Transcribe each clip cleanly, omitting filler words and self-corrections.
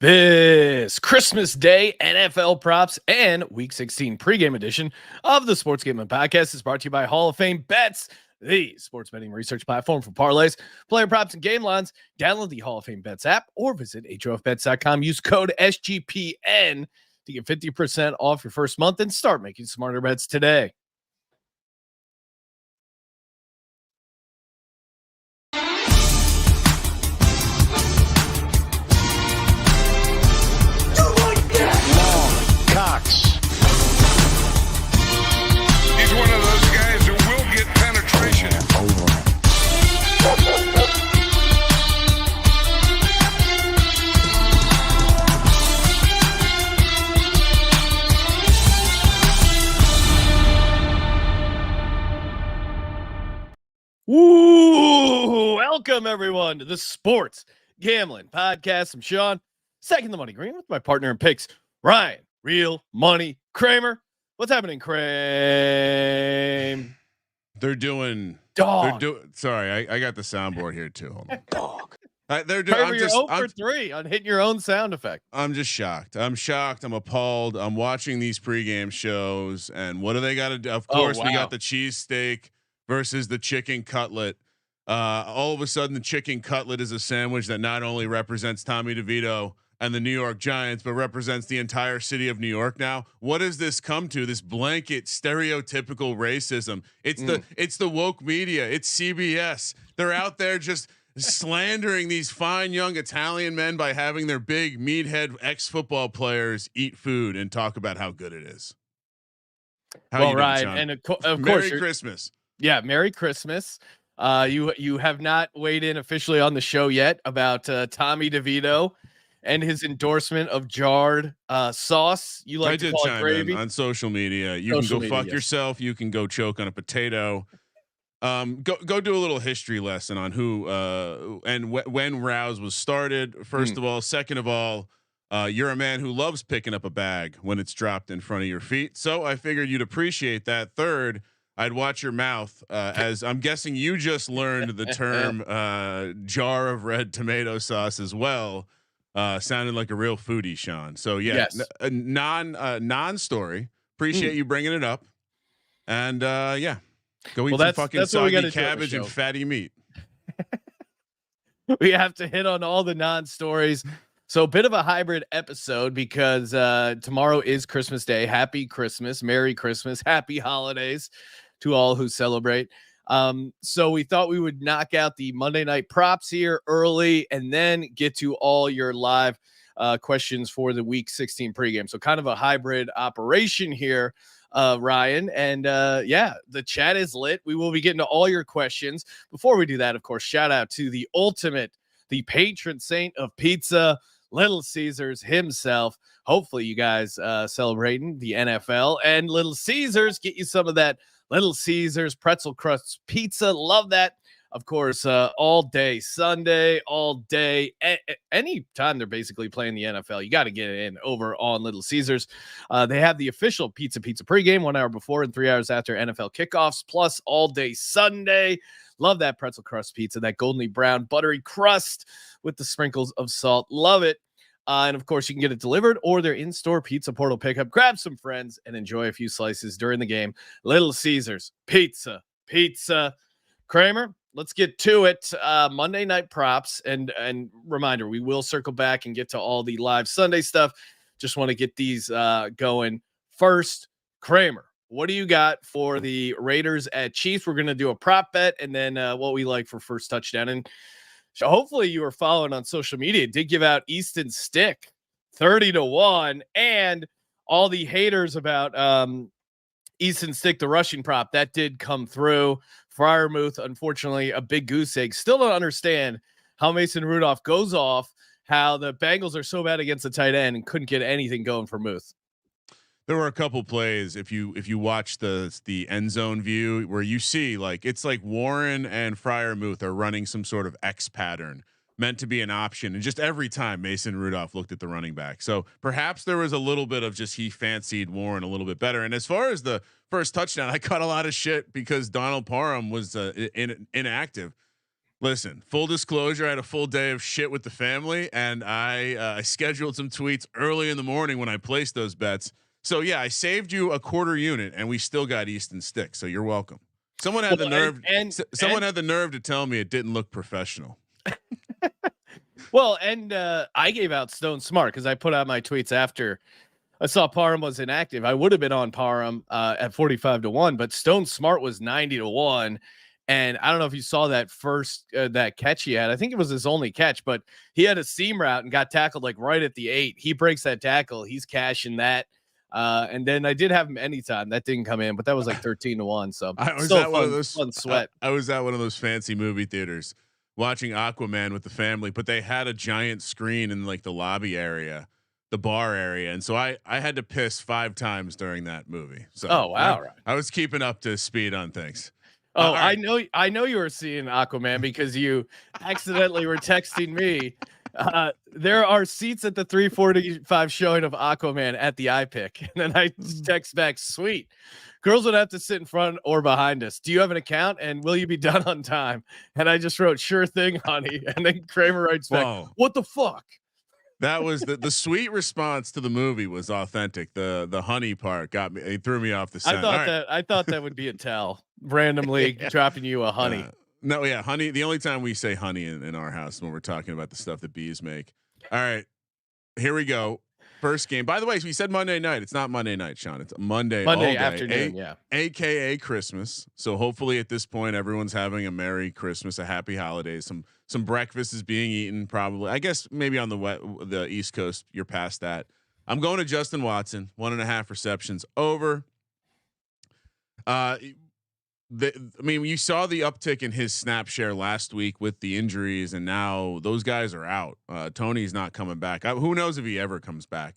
This Christmas Day NFL props and Week 16 pregame edition of the Sports Gambling Podcast is brought to you by Hall of Fame Bets, the sports betting research platform for parlays, player props, and game lines. Download the Hall of Fame Bets app or visit HOFBets.com. Use code SGPN to get 50% off your first month and start making smarter bets today. He's one of those guys who will get penetration. Woo! Welcome everyone to the Sports Gambling Podcast. I'm Sean, second the money green with my partner in picks, Ryan, Real Money Kramer. What's happening, Kramer? They're doing Dog. Sorry, I got the soundboard here too. Hold on. Dog. They're doing. Kramer, you're 0 for 3 on hitting your own sound effect. I'm just shocked. I'm shocked. I'm appalled. I'm watching these pregame shows, and what do they got to do? Of course, we got the cheesesteak versus the chicken cutlet. All of a sudden, the chicken cutlet is a sandwich that not only represents Tommy DeVito and the New York Giants, but represents the entire city of New York. Now, what does this come to? This blanket stereotypical racism. It's the woke media. It's CBS. They're out there just slandering these fine young Italian men by having their big meathead ex-football players eat food and talk about how good it is. How you doing, Sean? And of course, Merry Christmas. Yeah, Merry Christmas. You have not weighed in officially on the show yet about Tommy DeVito and his endorsement of jarred sauce. You like to call it gravy on social media. You can go fuck yourself. You can go choke on a potato. Go do a little history lesson on who and when Rouse was started. First of all, second of all, you're a man who loves picking up a bag when it's dropped in front of your feet. So I figured you'd appreciate that. Third, I'd watch your mouth, as I'm guessing you just learned the term jar of red tomato sauce as well. Sounded like a real foodie, Sean. So yeah, yes. non story. Appreciate you bringing it up. And yeah, go eat some fucking soggy cabbage and fatty meat. We have to hit on all the non-stories. So a bit of a hybrid episode because tomorrow is Christmas Day. Happy Christmas, Merry Christmas, Happy Holidays to all who celebrate. So we thought we would knock out the Monday night props here early and then get to all your live questions for the Week 16 pregame. So kind of a hybrid operation here, Ryan. And yeah, the chat is lit. We will be getting to all your questions. Before we do that, of course, shout out to the patron saint of pizza, Little Caesars himself. Hopefully you guys celebrating the NFL, and Little Caesars get you some of that Little Caesars pretzel crust pizza. Love that. Of course, all day Sunday, all day, any time they're basically playing the NFL, you got to get it in over on Little Caesars. They have the official pizza pregame 1 hour before and 3 hours after NFL kickoffs, plus all day Sunday. Love that pretzel crust pizza, that goldenly brown buttery crust with the sprinkles of salt. Love it. And of course, you can get it delivered or their in-store pizza portal pickup. Grab some friends and enjoy a few slices during the game. Little Caesars pizza. Kramer, let's get to it. Monday night props and reminder, we will circle back and get to all the live Sunday stuff. Just want to get these going first. Kramer, what do you got for the Raiders at Chiefs? We're going to do a prop bet and then what we like for first touchdown. And so hopefully you were following on social media. It did give out Easton Stick 30-1, and all the haters about Easton Stick, the rushing prop, that did come through. Freiermuth, unfortunately, a big goose egg. Still don't understand how Mason Rudolph goes off, how the Bengals are so bad against the tight end and couldn't get anything going for Muth. There were a couple plays if you watch the end zone view where you see it's like Warren and Freiermuth are running some sort of X pattern meant to be an option, and just every time Mason Rudolph looked at the running back. So perhaps there was a little bit of just he fancied Warren a little bit better. And as far as the first touchdown, I caught a lot of shit because Donald Parham was inactive. Listen, full disclosure, I had a full day of shit with the family, and I scheduled some tweets early in the morning when I placed those bets. So yeah, I saved you a quarter unit, and we still got Easton stick. So you're welcome. Someone had the nerve. Someone had the nerve to tell me it didn't look professional. Well, and I gave out Stone Smart because I put out my tweets after I saw Parham was inactive. I would have been on Parham at 45-1, but Stone Smart was 90-1. And I don't know if you saw that first that catch he had. I think it was his only catch, but he had a seam route and got tackled like right at the 8. He breaks that tackle. He's cashing that. And then I did have him anytime. That didn't come in, but that was like 13-1. So I was still at one of those fun sweat. I was at one of those fancy movie theaters watching Aquaman with the family, but they had a giant screen in like the lobby area, the bar area, and so I had to piss 5 times during that movie. So wow, I was keeping up to speed on things. Oh, right. I know you were seeing Aquaman because you accidentally were texting me. There are seats at the 345 showing of Aquaman at the iPick. And then I text back, sweet. Girls would have to sit in front or behind us. Do you have an account? And will you be done on time? And I just wrote, sure thing, honey. And then Kramer writes back, what the fuck? That was the sweet response to the movie was authentic. The honey part got me. It threw me off the scent. I thought that would be a tell. Randomly dropping you a honey. No, yeah, honey. The only time we say honey in our house when we're talking about the stuff that bees make. All right, here we go. First game. By the way, we said Monday night. It's not Monday night, Sean. It's Monday afternoon. Yeah, AKA Christmas. So hopefully at this point, everyone's having a Merry Christmas, a Happy Holidays. Some breakfast is being eaten. Probably, I guess maybe on the East Coast, you're past that. I'm going to Justin Watson. 1.5 receptions over. You saw the uptick in his snap share last week with the injuries, and now those guys are out. Tony's not coming back. Who knows if he ever comes back?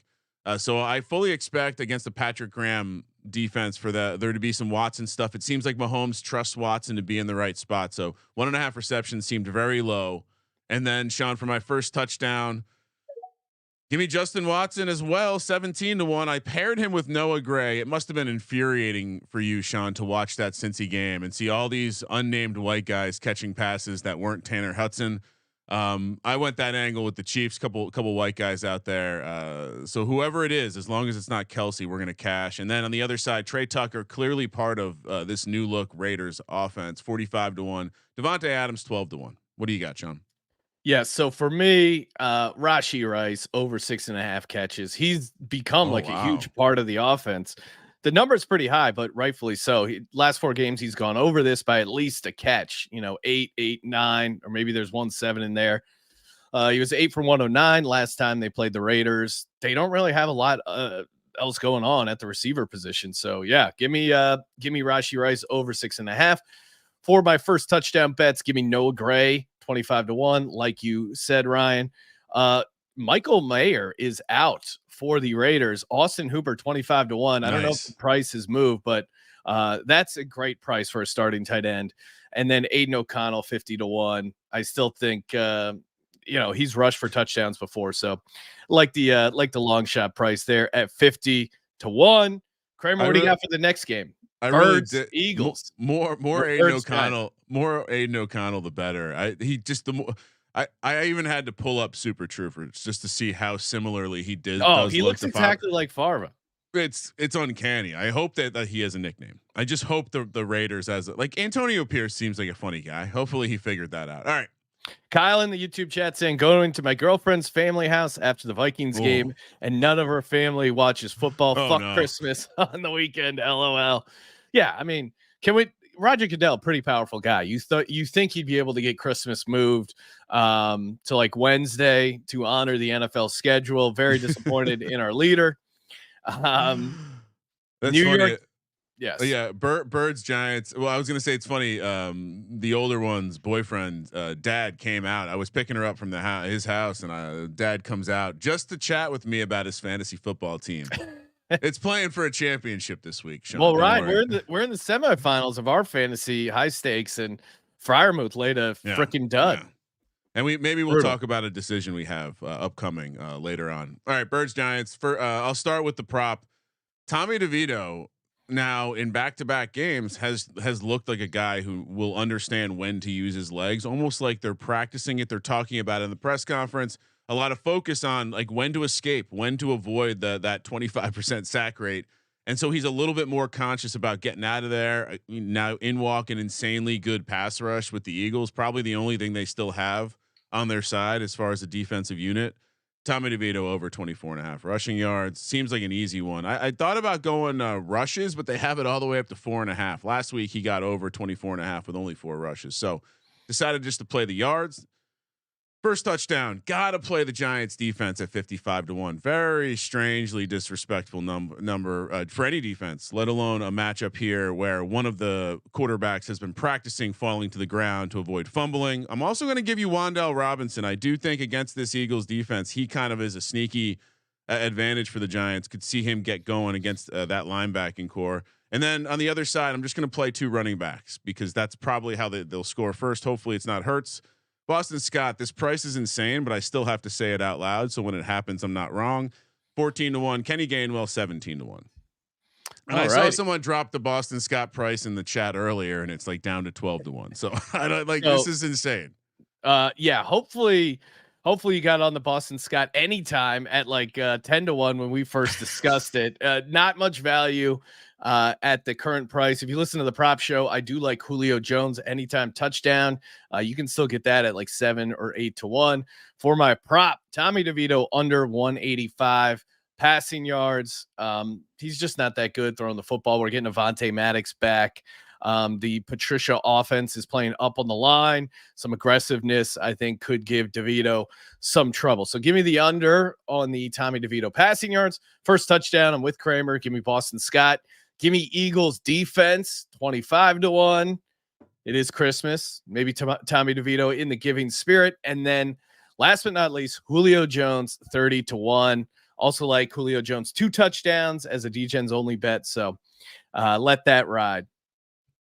So I fully expect against the Patrick Graham defense for there to be some Watson stuff. It seems like Mahomes trusts Watson to be in the right spot. So 1.5 receptions seemed very low. And then Sean, for my first touchdown, give me Justin Watson as well. 17-1. I paired him with Noah Gray. It must've been infuriating for you, Sean, to watch that Cincy game and see all these unnamed white guys catching passes that weren't Tanner Hudson. I went that angle with the Chiefs, couple white guys out there. So whoever it is, as long as it's not Kelsey, we're going to cash. And then on the other side, Trey Tucker, clearly part of this new look Raiders offense, 45-1. Devontae Adams, 12-1. What do you got, Sean? Yeah, so for me, Rashee Rice over 6.5 catches. He's become a huge part of the offense. The number is pretty high, but rightfully so. Last 4 games, he's gone over this by at least a catch. 8, 9, or maybe there's 1-7 in there. He was 8 for 109 last time they played the Raiders. They don't really have a lot else going on at the receiver position. So yeah, give me Rashee Rice over 6.5. For my first touchdown bets, give me Noah Gray. 25-1, like you said, Ryan. Michael Mayer is out for the Raiders. Austin Hooper, 25-1. Nice. I don't know if the price has moved, but that's a great price for a starting tight end. And then Aiden O'Connell, 50-1. I still think he's rushed for touchdowns before, so like the long shot price there at 50-1. Kramer, what do you got for the next game? Birds, really Eagles. More Aiden O'Connell. More Aiden O'Connell, the better. I even had to pull up Super Troopers just to see how similarly he did. Oh, he looks exactly like Farva. It's uncanny. I hope that he has a nickname. I just hope the Raiders Antonio Pierce seems like a funny guy. Hopefully he figured that out. All right. Kyle in the YouTube chat saying going to my girlfriend's family house after the Vikings game, and none of her family watches football. Christmas on the weekend. LOL. Yeah, I mean, Roger Goodell, pretty powerful guy. You think he'd be able to get Christmas moved to like Wednesday to honor the NFL schedule. Very disappointed in our leader. That's New funny. York. Yes. Yeah. Birds, Giants. Well, I was going to say it's funny. The older one's boyfriend, dad came out. I was picking her up from his house, and dad comes out just to chat with me about his fantasy football team. It's playing for a championship this week, Sean. Well, Ryan, we're in the semifinals of our fantasy high stakes, and Freiermuth laid a freaking dud. Yeah. And we'll talk about a decision we have upcoming later on. All right, Birds, Giants. I'll start with the prop. Tommy DeVito now in back-to-back games has looked like a guy who will understand when to use his legs, almost like they're practicing it. They're talking about it in the press conference. A lot of focus on like when to escape, when to avoid that 25% sack rate. And so he's a little bit more conscious about getting out of there. Now in walk an insanely good pass rush with the Eagles, probably the only thing they still have on their side as far as a defensive unit. Tommy DeVito over 24.5 rushing yards seems like an easy one. I thought about going rushes, but they have it all the way up to 4.5. Last week he got over 24.5 with only 4 rushes. So decided just to play the yards. First touchdown, gotta play the Giants defense at 55-1. Very strangely disrespectful number for any defense, let alone a matchup here where one of the quarterbacks has been practicing falling to the ground to avoid fumbling. I'm also going to give you Wan'Dale Robinson. I do think against this Eagles defense, he kind of is a sneaky advantage for the Giants. Could see him get going against that linebacking core. And then on the other side, I'm just going to play 2 running backs because that's probably how they'll score first. Hopefully it's not Hurts. Boston Scott, this price is insane, but I still have to say it out loud. So when it happens, I'm not wrong. 14-1. Kenny Gainwell 17-1. And I saw someone drop the Boston Scott price in the chat earlier, and it's like down to 12-1. So I don't like this is insane. Yeah. Hopefully you got on the Boston Scott anytime at like 10-1 when we first discussed it. Not much value at the current price. If you listen to the prop show, I do like Julio Jones anytime touchdown. You can still get that at like 7 or 8-1. For my prop, Tommy DeVito under 185 passing yards. He's just not that good throwing the football. We're getting Avonte Maddox back. The Patricia offense is playing up on the line. Some aggressiveness, I think, could give DeVito some trouble. So give me the under on the Tommy DeVito passing yards. First touchdown, I'm with Kramer. Give me Boston Scott. Give me Eagles defense, 25-1. It is Christmas. Maybe Tommy DeVito in the giving spirit. And then last but not least, Julio Jones, 30-1. Also like Julio Jones 2 touchdowns as a DGens only bet. So let that ride.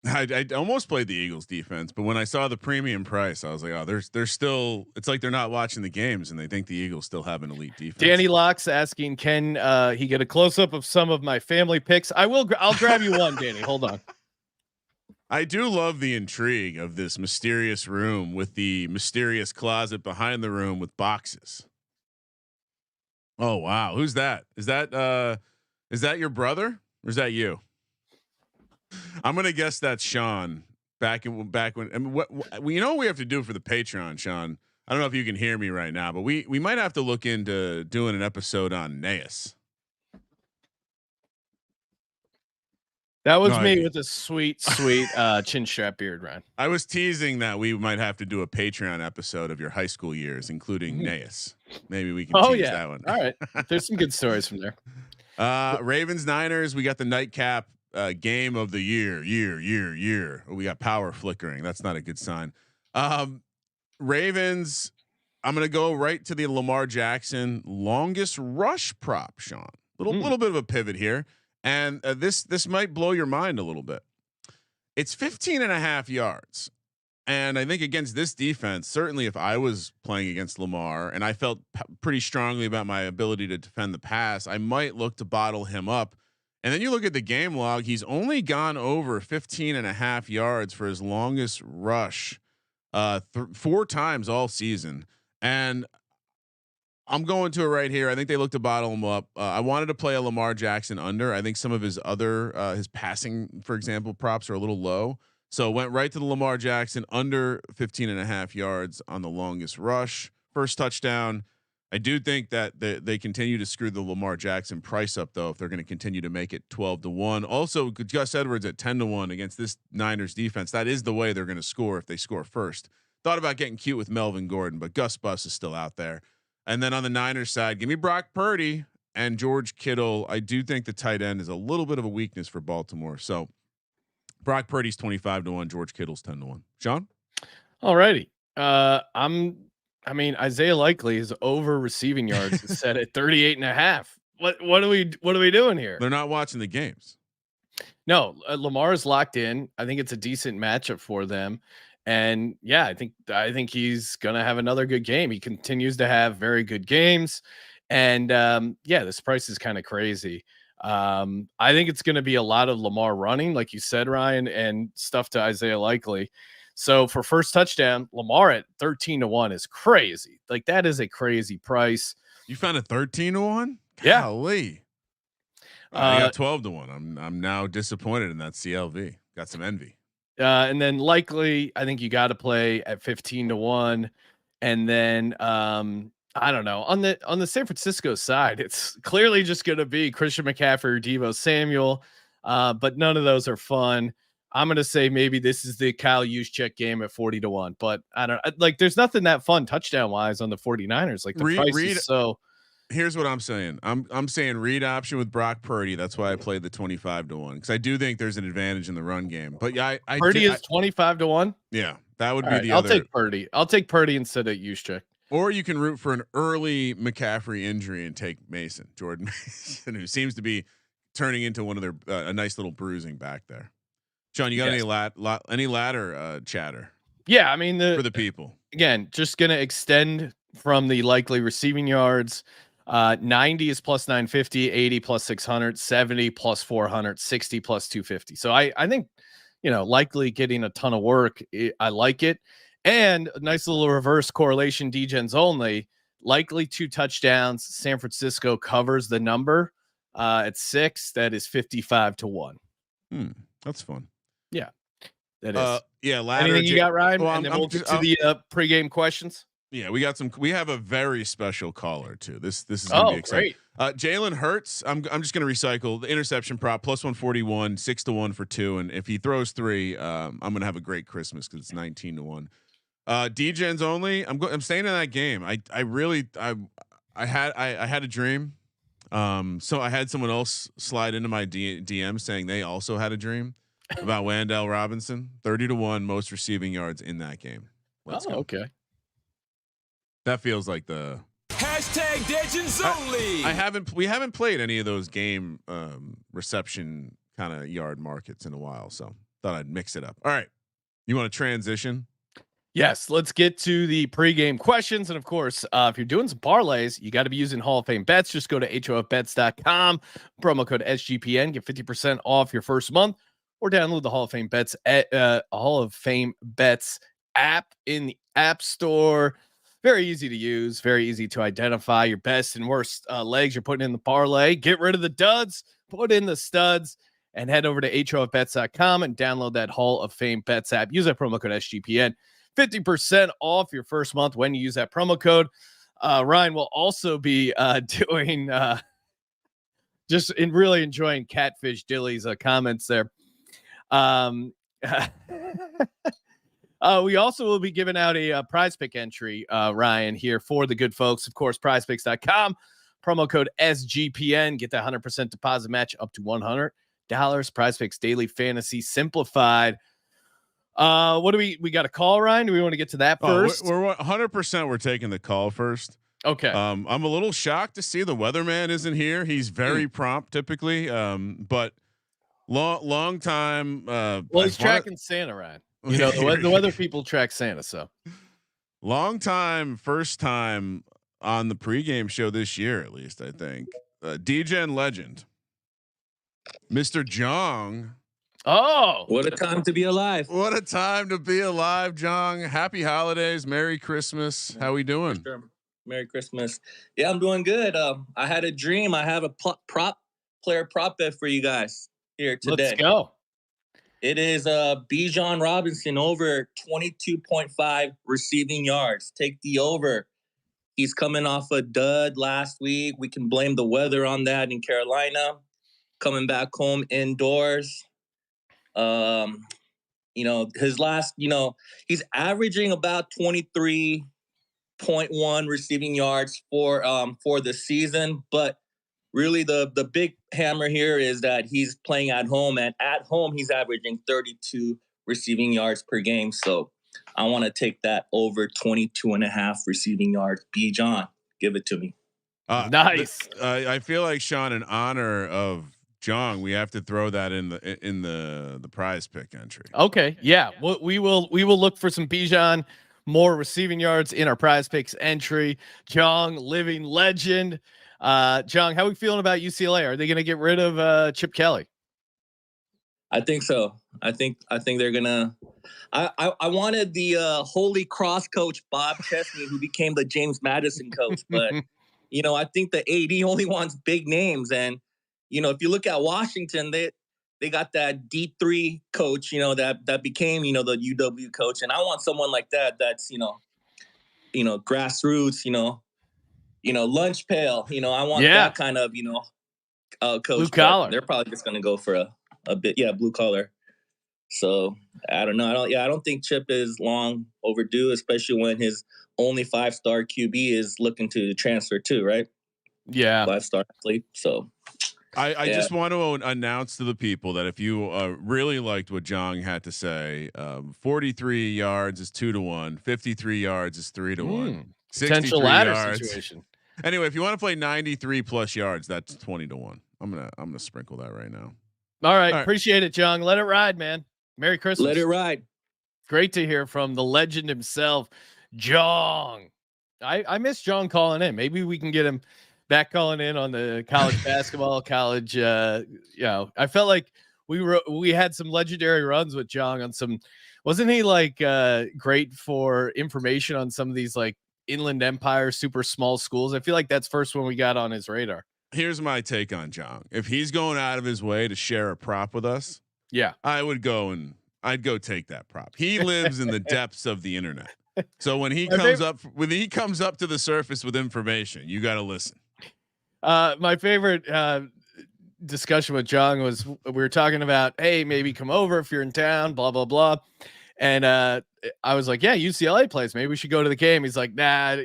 I almost played the Eagles defense, but when I saw the premium price, I was like, oh, they're still, it's like they're not watching the games and they think the Eagles still have an elite defense. Danny Locke's asking, can he get a close up of some of my family picks? I'll grab you one, Danny. Hold on. I do love the intrigue of this mysterious room with the mysterious closet behind the room with boxes. Oh, wow. Who's that? Is that your brother or is that you? I'm gonna guess that's Sean. Back when. I mean, what you know what we have to do for the Patreon, Sean. I don't know if you can hear me right now, but we might have to look into doing an episode on Naeus. That was me with a sweet chin strap beard, Ryan. I was teasing that we might have to do a Patreon episode of your high school years, including Naeus. Maybe we can tease that one. All right, there's some good stories from there. Ravens Niners. We got the nightcap. Game of the year. We got power flickering. That's not a good sign. Ravens. I'm going to go right to the Lamar Jackson longest rush prop, Sean. Little bit of a pivot here. And this might blow your mind a little bit. It's 15.5 yards. And I think against this defense, certainly if I was playing against Lamar and I felt pretty strongly about my ability to defend the pass, I might look to bottle him up. And then you look at the game log, he's only gone over 15.5 yards for his longest rush 4 times all season. And I'm going to it right here. I think they look to bottle him up. I wanted to play a Lamar Jackson under. I think some of his other his passing, for example, props are a little low. So went right to the Lamar Jackson under 15.5 yards on the longest rush. First touchdown. I do think that they continue to screw the Lamar Jackson price up though, if they're going to continue to make it 12-1. Also, Gus Edwards at 10-1 against this Niners defense. That is the way they're going to score if they score first. Thought about getting cute with Melvin Gordon, but Gus Bus is still out there. And then on the Niners side, give me Brock Purdy and George Kittle. I do think the tight end is a little bit of a weakness for Baltimore. So Brock Purdy's 25-1, George Kittle's 10-1. Sean? All righty. I mean, Isaiah Likely is over receiving yards is set at 38.5. What are we doing here? They're not watching the games. No, Lamar is locked in. I think it's a decent matchup for them. And yeah, I think he's going to have another good game. He continues to have very good games. And yeah, this price is kind of crazy. I think it's going to be a lot of Lamar running, like you said, Ryan, and stuff to Isaiah Likely. So for first touchdown, Lamar at 13-1 is crazy. Like that is a crazy price. You found a 13-1? Yeah. Golly. I got 12-1. I'm now disappointed in that CLV. Got some envy. And then Likely, I think you got to play at 15-1. And then I don't know, on the San Francisco side, it's clearly just going to be Christian McCaffrey or Deebo Samuel, but none of those are fun. I'm going to say maybe this is the Kyle Juszczyk game at 40-1, but I don't like. There's nothing that fun touchdown wise on the 49ers. Like the price is so. Here's what I'm saying. I'm saying read option with Brock Purdy. That's why I played the 25-1 because I do think there's an advantage in the run game. But yeah, Purdy is 25-1 Yeah, that would be right, the I'll other. take Purdy. I'll take Purdy instead of Juszczyk. Or you can root for an early McCaffrey injury and take Jordan Mason, who seems to be turning into one of their a nice little bruising back there. Sean, you got any ladder chatter? Yeah, I mean for the people again, just gonna extend from the likely receiving yards. 90 is plus 950, 80 plus 600, 70 plus 400, 60 plus 250. So I think, Likely getting a ton of work. I like it. And a nice little reverse correlation, DGens only. Likely 2 touchdowns. San Francisco covers the number at 6. That is 55-1. That's fun. Yeah, that is. Yeah. Anything you got, Ryan? Well, and then we'll get to the pregame questions. Yeah, we have a very special caller too. This is gonna be exciting. Great. Jalen Hurts. I'm just gonna recycle the interception prop plus 141, 6-1 for 2, and if he throws 3, I'm gonna have a great Christmas because it's 19-1. DGens only. I'm staying in that game. I had a dream. So I had someone else slide into my DM saying they also had a dream about Wan'Dale Robinson. 30-1 most receiving yards in that game. Let's go. Okay. That feels like the #Legends only. We haven't played any of those game reception kind of yard markets in a while, so thought I'd mix it up. All right, you want to transition? Yes, let's get to the pregame questions. And of course, if you're doing some parlays, you got to be using Hall of Fame bets. Just go to hofbets.com, promo code SGPN, get 50% off your first month, or download the Hall of Fame bets Hall of Fame bets app in the App Store. Very easy to use, very easy to identify your best and worst legs you're putting in the parlay. Get rid of the duds, put in the studs, and head over to hofbets.com and download that Hall of Fame bets app. Use that promo code SGPN. 50% off your first month when you use that promo code. Ryan will also be doing just really enjoying Catfish Dilly's comments there. We also will be giving out a prize pick entry, Ryan, here for the good folks. Of course, prizepicks.com, promo code SGPN. Get that 100% deposit match up to $100. Prize Picks Daily Fantasy Simplified. What do we got a call, Ryan? Do we want to get to that first? We're 100%. We're taking the call first. Okay. I'm a little shocked to see the Weatherman isn't here. He's very prompt typically. But long time. Well, he's tracking Santa, Ryan. The weather people track Santa. So long time, first time on the pregame show this year, at least I think. DGen legend, Mr. Jong. Oh, what a time to be alive! What a time to be alive, Jong. Happy holidays, Merry Christmas. How we doing? Sure. Merry Christmas. Yeah, I'm doing good. I had a dream. I have a player prop bet for you guys here today. Let's go. It is Bijan Robinson over 22.5 receiving yards. Take the over. He's coming off a dud last week. We can blame the weather on that in Carolina. Coming back home indoors. His last, he's averaging about 23.1 receiving yards for the season, but really the big hammer here is that he's playing at home, and at home he's averaging 32 receiving yards per game. So I want to take that over 22.5 receiving yards. Bijan, give it to me. Nice. I feel like, Sean, in honor of Jong, we have to throw that in the prize pick entry. Okay. Yeah. We will look for some Bijan, more receiving yards in our prize picks entry. Jong, living legend. John, how are we feeling about UCLA? Are they going to get rid of Chip Kelly? I think so. I think they're gonna. I wanted the Holy Cross coach Bob Chesney, who became the James Madison coach, but I think the AD only wants big names, and if you look at Washington, they got that D3 coach, that became the UW coach, and I want someone like that. That's grassroots, lunch pail. I want that kind of coach. Blue collar. They're probably just gonna go for a bit, blue collar. So I don't know. I don't think Chip is long overdue, especially when his only 5-star QB is looking to transfer too, right? Yeah, 5-star athlete. So I just want to announce to the people that if you really liked what Jong had to say, 43 yards is 2-1, 53 yards is 3-1, potential ladder situation. Anyway, if you want to play 93 plus yards, that's 20-1. I'm gonna sprinkle that right now. All right. Appreciate it, Jong. Let it ride, man. Merry Christmas. Let it ride. Great to hear from the legend himself, Jong. I miss Jong calling in. Maybe we can get him back calling in on the college basketball, college. I felt like we had some legendary runs with Jong on some. Wasn't he like great for information on some of these like Inland Empire super small schools? I feel like that's first one we got on his radar. Here's my take on Jong. If he's going out of his way to share a prop with us, I'd go take that prop. He lives in the depths of the internet. So when he comes up to the surface with information, you got to listen. My favorite discussion with Jong was we were talking about, hey, maybe come over if you're in town, blah, blah, blah. And I was like, yeah, UCLA plays. Maybe we should go to the game. He's like, nah,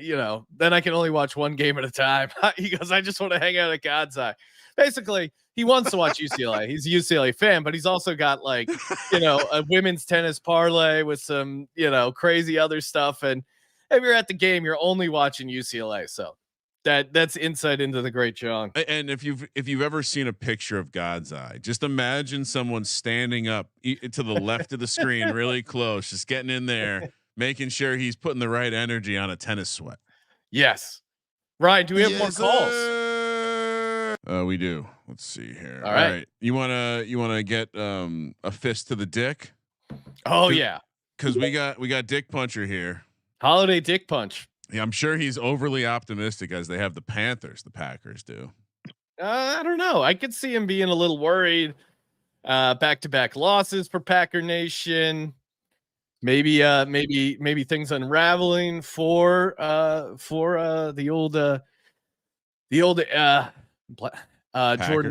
then I can only watch one game at a time. He goes, I just want to hang out at God's Eye. Basically, he wants to watch UCLA. He's a UCLA fan, but he's also got like, a women's tennis parlay with some, crazy other stuff. And if you're at the game, you're only watching UCLA. So that's insight into the great Jong. And if you've ever seen a picture of God's Eye, just imagine someone standing up to the left of the screen, really close, just getting in there, making sure he's putting the right energy on a tennis sweat. Yes. Ryan, do we have more calls? We do. Let's see here. All right. You wanna get a fist to the dick? Oh yeah. Because we got Dick Puncher here. Holiday Dick Punch. Yeah, I'm sure he's overly optimistic as they have the Panthers. The Packers do. I don't know. I could see him being a little worried. Back-to-back losses for Packer Nation. Maybe things unraveling for the old Jordan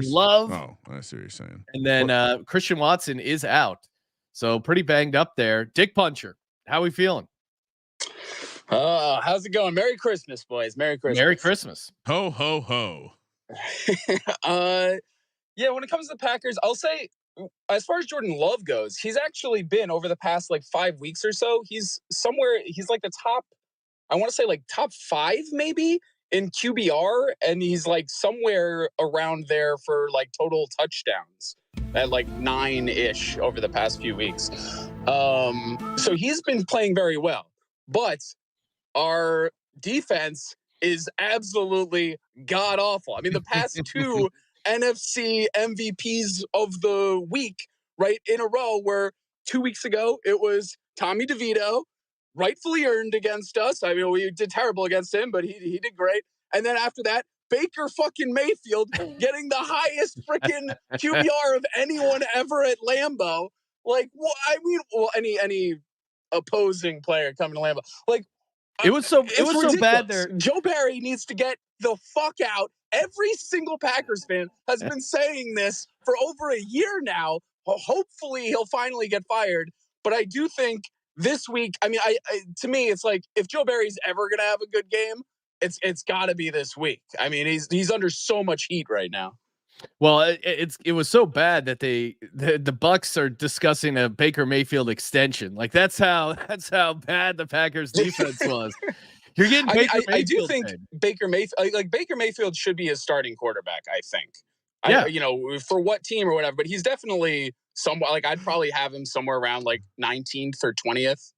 Love. Oh, I see what you're saying. And then Christian Watson is out, so pretty banged up there. Dick Puncher, how we feeling? How's it going? Merry Christmas, boys. Merry Christmas. Merry Christmas. Ho, ho, ho. Yeah, when it comes to the Packers, I'll say as far as Jordan Love goes, he's actually been over the past like 5 weeks or so. He's like the top, I want to say like top 5 maybe in QBR. And he's like somewhere around there for like total touchdowns at like 9-ish over the past few weeks. So he's been playing very well, but our defense is absolutely god awful. I mean, the past 2 NFC MVPs of the week, right in a row, where 2 weeks ago it was Tommy DeVito, rightfully earned against us. I mean, we did terrible against him, but he did great. And then after that, Baker fucking Mayfield getting the highest freaking QBR of anyone ever at Lambeau. Like, any opposing player coming to Lambeau, like. It was so bad there. Joe Barry needs to get the fuck out. Every single Packers fan has been saying this for over a year now. Hopefully he'll finally get fired. But I do think this week, I mean, to me, it's like if Joe Barry's ever going to have a good game, it's got to be this week. I mean, he's under so much heat right now. Well, it was so bad that the Bucks are discussing a Baker Mayfield extension. Like that's how bad the Packers defense was. You're getting Baker Mayfield. I do think Baker Mayfield should be a starting quarterback. I think. Yeah. For what team or whatever, but he's definitely somewhat like I'd probably have him somewhere around like 19th or 20th.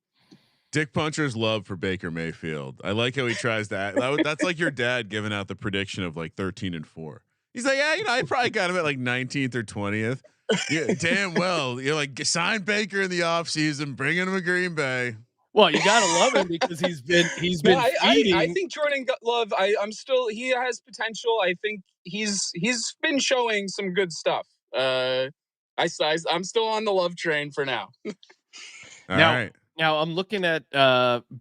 Dick Puncher's love for Baker Mayfield. I like how he tries to act. That's like your dad giving out the prediction of like 13-4. He's like, yeah, I probably got him at like 19th or 20th. Yeah, damn well. You're like, sign Baker in the offseason, bring him to Green Bay. Well, you gotta love him because he's been feeding. I think Jordan Love. He has potential. I think he's been showing some good stuff. I'm still on the Love train for now. All right. Now I'm looking at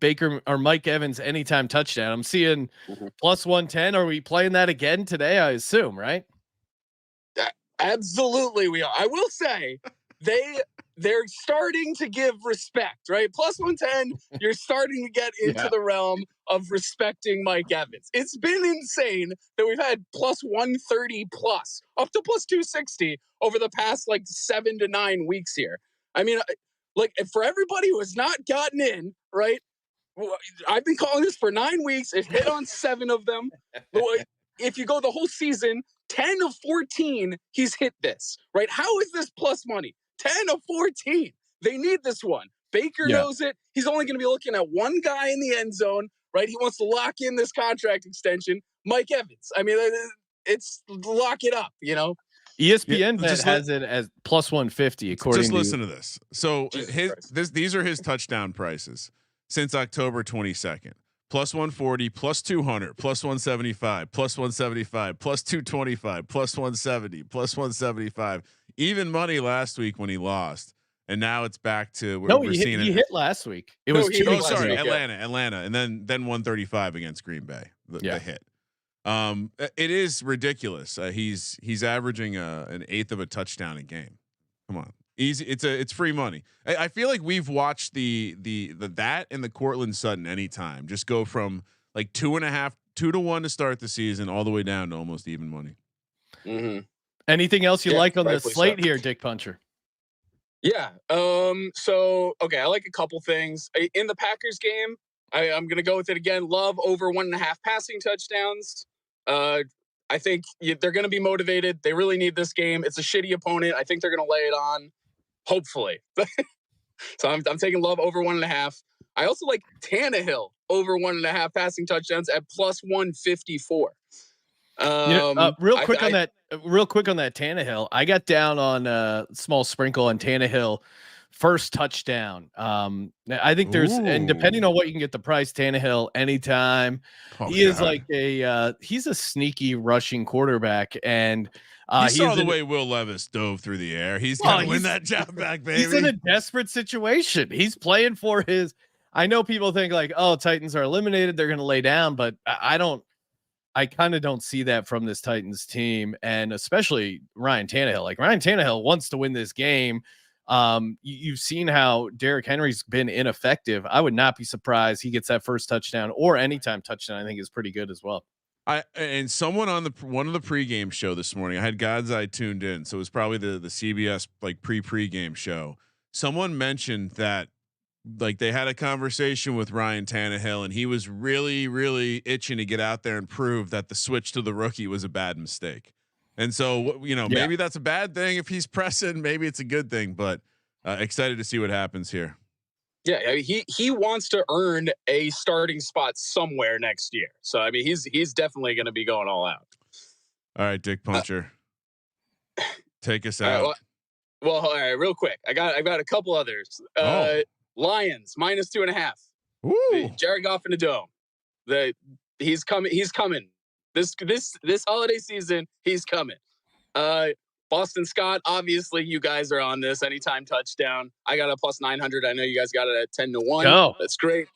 Baker or Mike Evans anytime touchdown. I'm seeing plus 110. Are we playing that again today? I assume, right? Absolutely, we are. I will say they're starting to give respect, right? Plus 110, you're starting to get into the realm of respecting Mike Evans. It's been insane that we've had plus 130 plus up to plus 260 over the past like 7 to 9 weeks here. I mean, like for everybody who has not gotten in, right? I've been calling this for 9 weeks. It hit on 7 of them. If you go the whole season, 10 of 14, he's hit this, right? How is this plus money? 10 of 14. They need this one. Baker knows it. He's only going to be looking at one guy in the end zone, right? He wants to lock in this contract extension. Mike Evans. I mean, it's lock it up, you know? ESPN has it as plus 150 according to listen to this. So these are his touchdown prices since October 22nd. Plus 140, plus 200, plus 175, plus 175, plus 225, plus 170, plus 175. Even money last week when he lost, and now it's back to he hit last week. It was Atlanta, and then 135 against Green Bay. The hit. It is ridiculous. He's averaging an eighth of a touchdown a game. Come on, easy. It's free money. I feel like we've watched the that and the Cortland Sutton anytime just go from like 2.5, 2 to 1 to start the season all the way down to almost even money. Mm-hmm. Anything else you like on the slate here, Dick Puncher? Yeah. So okay, I like a couple things in the Packers game. I'm gonna go with it again. Love over 1.5 passing touchdowns. I think they're going to be motivated. They really need this game. It's a shitty opponent. I think they're going to lay it on, hopefully. So I'm taking Love over 1.5. I also like Tannehill over 1.5 passing touchdowns at plus 154. Real quick on that Tannehill. I got down on a small sprinkle on Tannehill first touchdown. I think and depending on what you can get the price, Tannehill anytime. Is like he's a sneaky rushing quarterback, and he saw the way Will Levis dove through the air. He's gonna win that job back, baby. He's in a desperate situation. He's playing for his. I know people think like, oh, Titans are eliminated, they're gonna lay down, but I kind of don't see that from this Titans team, and especially Ryan Tannehill. Like Ryan Tannehill wants to win this game. You've seen how Derrick Henry's been ineffective. I would not be surprised he gets that first touchdown or anytime touchdown. I think is pretty good as well. And someone on one of the pregame show this morning, I had God's Eye tuned in, so it was probably the CBS like pregame show. Someone mentioned that like they had a conversation with Ryan Tannehill, and he was really, really itching to get out there and prove that the switch to the rookie was a bad mistake. And so, maybe that's a bad thing if he's pressing. Maybe it's a good thing, but excited to see what happens here. Yeah, he wants to earn a starting spot somewhere next year. So I mean, he's definitely going to be going all out. All right, Dick Puncher, take us out. Well, all right, real quick. I got a couple others. Lions minus 2.5. Ooh. Jared Goff in the dome. He's coming. He's coming. This holiday season, he's coming. Boston Scott, obviously you guys are on this anytime touchdown. I got a plus 900. I know you guys got it at 10 to 1. Oh. That's great.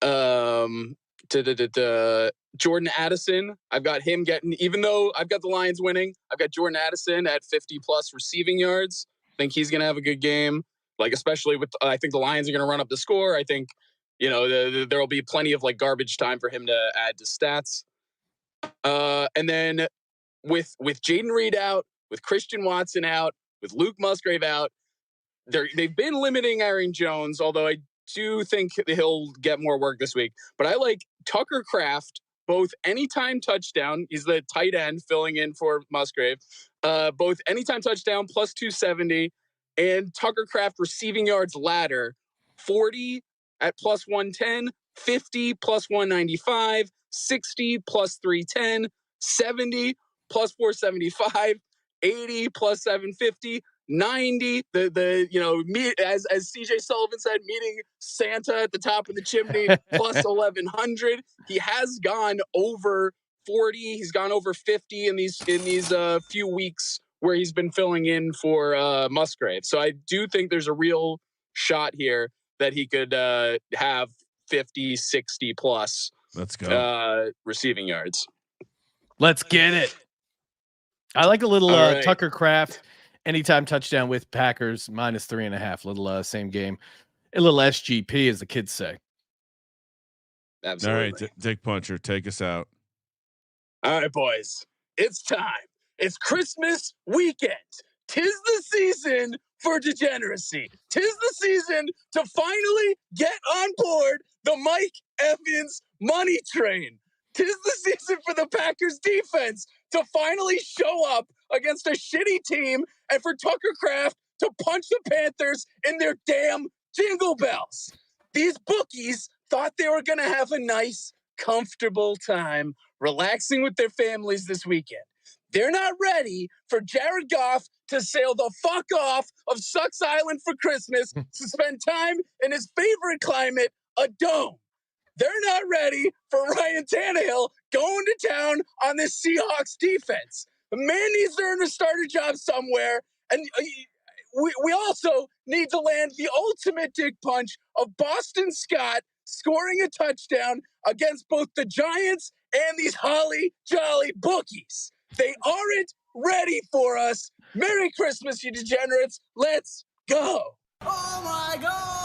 Jordan Addison, I've got him getting, even though I've got the Lions winning, I've got Jordan Addison at 50 plus receiving yards. I think he's going to have a good game. Like, especially with, I think the Lions are going to run up the score. I think, there will be plenty of like garbage time for him to add to stats. And then with Jaden Reed out, with Christian Watson out, with Luke Musgrave out, they've been limiting Aaron Jones, although I do think he'll get more work this week. But I like Tucker Kraft, both anytime touchdown. He's the tight end filling in for Musgrave. Both anytime touchdown plus 270, and Tucker Kraft receiving yards ladder 40 at plus 110, 50 plus 195, 60 plus 310, 70 plus 475, 80 plus 750, 90. As CJ Sullivan said, meeting Santa at the top of the chimney plus 1100. He has gone over 40. He's gone over 50 in these few weeks where he's been filling in for Musgrave. So I do think there's a real shot here that he could have 50, 60 plus. Let's go. Receiving yards. Let's get it. I like a little right. Tucker Kraft anytime touchdown with Packers minus 3.5. Little same game. A little SGP, as the kids say. Absolutely. All right, Dick Puncher, take us out. All right, boys. It's time. It's Christmas weekend. 'Tis the season for degeneracy. 'Tis the season to finally get on board the Mike Evans money train. 'Tis the season for the Packers defense to finally show up against a shitty team and for Tucker Kraft to punch the Panthers in their damn jingle bells. These bookies thought they were going to have a nice, comfortable time relaxing with their families this weekend. They're not ready for Jared Goff to sail the fuck off of Sucks Island for Christmas to spend time in his favorite climate, a dome. They're not ready for Ryan Tannehill going to town on this Seahawks defense. The man needs to earn a starter job somewhere. And we also need to land the ultimate dick punch of Boston Scott scoring a touchdown against both the Giants and these holly jolly bookies. They aren't ready for us. Merry Christmas, you degenerates. Let's go. Oh my God.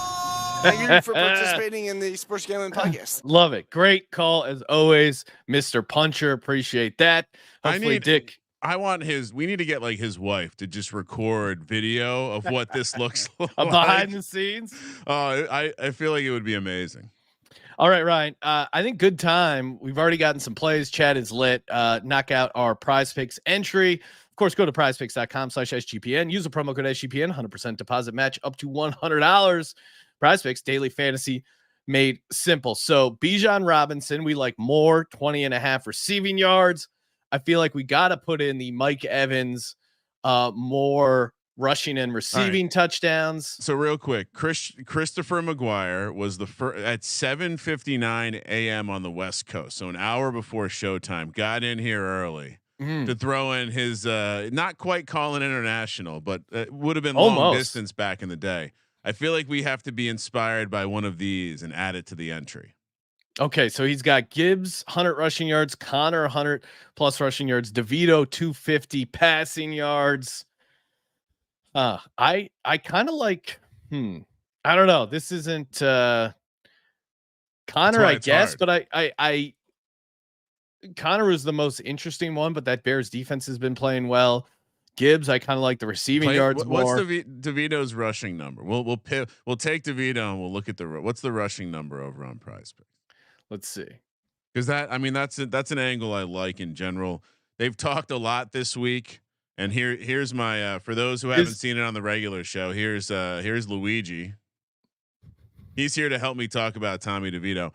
Thank you for participating in the Sports Gambling Podcast. Love it. Great call as always, Mr. Puncher. Appreciate that. Hopefully, Dick. We need to get like his wife to just record video of what this looks like. Behind the scenes. I feel like it would be amazing. All right, Ryan. I think good time. We've already gotten some plays. Chat is lit. Knock out our PrizePicks entry. Of course, go to prizepicks.com/SGPN. Use the promo code SGPN. 100% deposit match up to $100. PrizePicks, daily fantasy made simple. So Bijan Robinson, we like more, 20.5 receiving yards. I feel like we got to put in the Mike Evans, more rushing and receiving touchdowns. So real quick, Christopher McGuire was the first at 7:59 a.m. on the West Coast, so an hour before showtime. Got in here early to throw in his not quite calling international, but would have been long distance back in the day. I feel like we have to be inspired by one of these and add it to the entry. Okay, so he's got Gibbs 100 rushing yards, Connor 100 plus rushing yards, DeVito 250 passing yards. I kind of like, I don't know. This isn't Connor, I guess, hard. But I Connor was the most interesting one, but that Bears defense has been playing well. Gibbs, I kind of like the receiving yards more. What's DeVito's rushing number? We'll take DeVito and we'll look at what's the rushing number over on PrizePicks. Let's see. Because that's an angle I like in general. They've talked a lot this week. And here's my for those who haven't seen it on the regular show. Here's Luigi. He's here to help me talk about Tommy DeVito.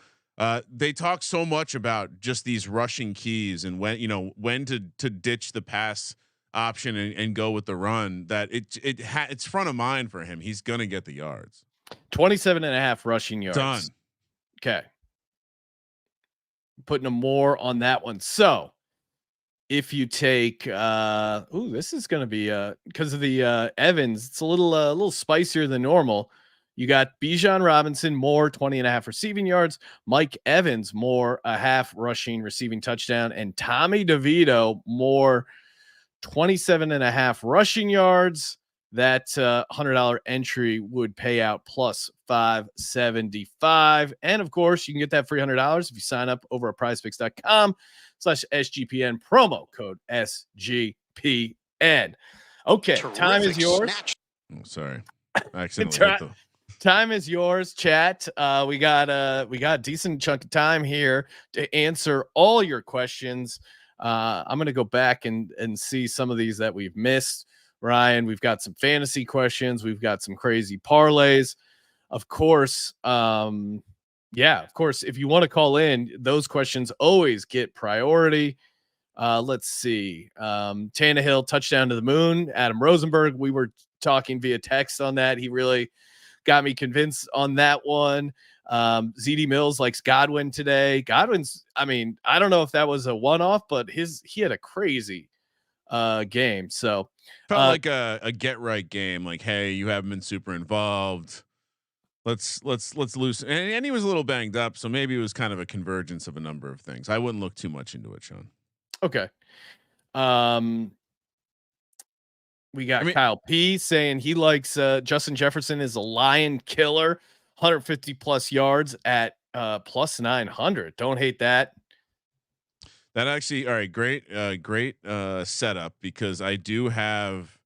They talk so much about just these rushing keys and when to ditch the pass option and go with the run, that it's front of mind for him. He's gonna get the yards. 27.5 rushing yards. Done. Okay. Putting a more on that one. So if you take this is going to be because of the Evans, it's a little spicier than normal. You got Bijan Robinson more 20.5 receiving yards, Mike Evans more a half rushing receiving touchdown, and Tommy DeVito more 27.5 rushing yards. That $100 entry would pay out plus $575. And of course, you can get that free $100 if you sign up over at prizepicks.com/SGPN, promo code SGPN. Okay, terrific. Time is yours. Oh, sorry. Time is yours, chat. We got a decent chunk of time here to answer all your questions. I'm going to go back and see some of these that we've missed. Ryan, we've got some fantasy questions. We've got some crazy parlays. of course, of course, if you want to call in, those questions always get priority. Let's see. Tannehill touchdown to the moon. Adam Rosenberg. We were talking via text on that. He really got me convinced on that one. ZD Mills likes Godwin today. Godwin's, I mean, I don't know if that was a one-off, but he had a crazy game. So felt like a get right game. Like, hey, you haven't been super involved. Let's loosen. And he was a little banged up, so maybe it was kind of a convergence of a number of things. I wouldn't look too much into it, Sean. Okay. We got Kyle P saying he likes Justin Jefferson is a lion killer, 150 plus yards at plus 900. Don't hate that. That actually, all right, great setup, because I do have.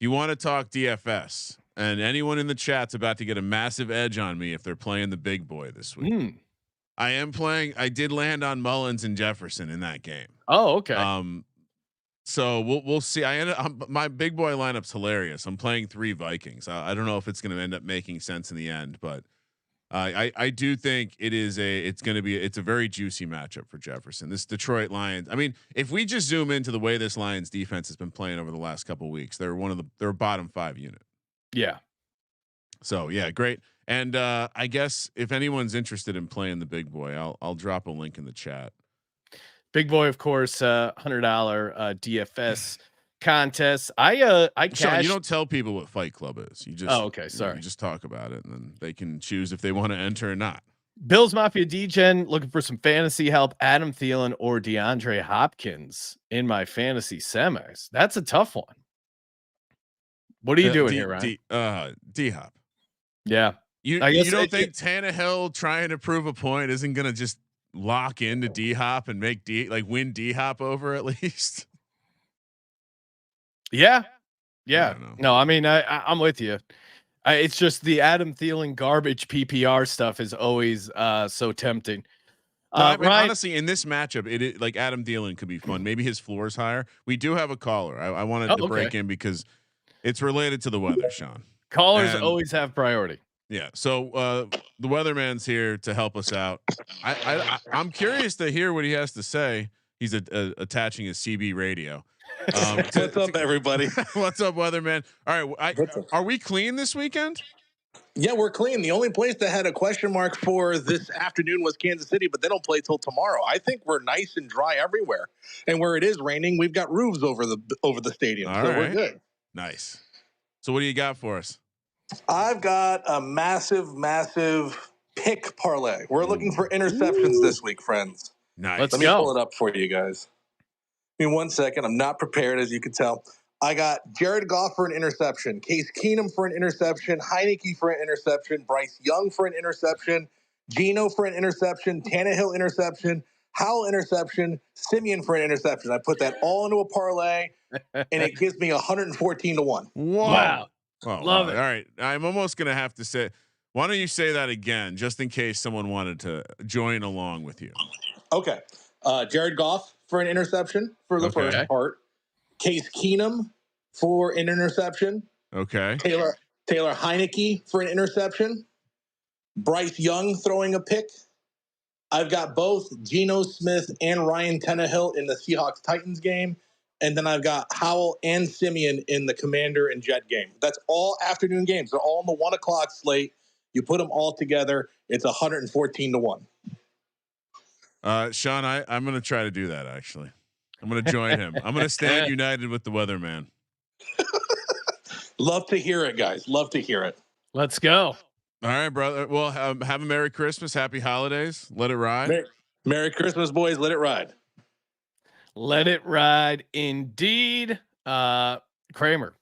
You want to talk DFS, and anyone in the chat's about to get a massive edge on me if they're playing the big boy this week. I am playing. I did land on Mullins and Jefferson in that game. Oh, okay. So we'll see. My big boy lineup's hilarious. I'm playing 3 Vikings. I don't know if it's going to end up making sense in the end, but I do think it's a very juicy matchup for Jefferson. This Detroit Lions. I mean, if we just zoom into the way this Lions defense has been playing over the last couple of weeks, they're a bottom 5 unit. Yeah. So yeah, great. And I guess if anyone's interested in playing the big boy, I'll drop a link in the chat. Big boy, of course, $100 DFS contest. I Sean, you don't tell people what Fight Club is. You just okay. Sorry, you just talk about it, and then they can choose if they want to enter or not. Bills Mafia DGen looking for some fantasy help. Adam Thielen or DeAndre Hopkins in my fantasy semis. That's a tough one. What are you doing here, Ryan? D Hop. Yeah, you don't think Tannehill trying to prove a point isn't going to just lock into D Hop and make win D Hop over at least? Yeah. No, I mean I'm with you. It's just the Adam Thielen garbage PPR stuff is always so tempting. I mean, honestly, in this matchup, like Adam Thielen could be fun. Maybe his floor is higher. We do have a caller. I wanted to break in because it's related to the weather, Sean. Callers always have priority. Yeah. So the weatherman's here to help us out. I'm curious to hear what he has to say. He's attaching his CB radio. What's up, everybody? What's up, weatherman? All right. Are we clean this weekend? Yeah, we're clean. The only place that had a question mark for this afternoon was Kansas City, but they don't play till tomorrow. I think we're nice and dry everywhere. And where it is raining, we've got roofs over the stadium. All so right. We're good. Nice. So what do you got for us? I've got a massive pick parlay. We're looking for interceptions this week, friends. Nice. Let me pull it up for you guys. Give me 1 second. I'm not prepared, as you can tell. I got Jared Goff for an interception, Case Keenum for an interception, Heineke for an interception, Bryce Young for an interception, Geno for an interception, Tannehill interception, Howell interception, Simeon for an interception. I put that all into a parlay, and it gives me 114 to 1. Wow. Oh, Love it. All right. I'm almost going to have to say, why don't you say that again, just in case someone wanted to join along with you? Okay. Jared Goff for an interception for the first part. Case Keenum for an interception. Okay. Taylor Heineke for an interception. Bryce Young throwing a pick. I've got both Geno Smith and Ryan Tannehill in the Seahawks-Titans game. And then I've got Howell and Simeon in the Commander and Jet game. That's all afternoon games. They're all on the 1 o'clock slate. You put them all together, it's 114 to 1. Sean, I'm going to try to do that. Actually, I'm going to join him. I'm going to stand united with the weatherman. Love to hear it, guys. Love to hear it. Let's go. All right, brother. Well, have a Merry Christmas. Happy holidays. Let it ride. Merry Christmas, boys. Let it ride. Let it ride indeed. Kramer.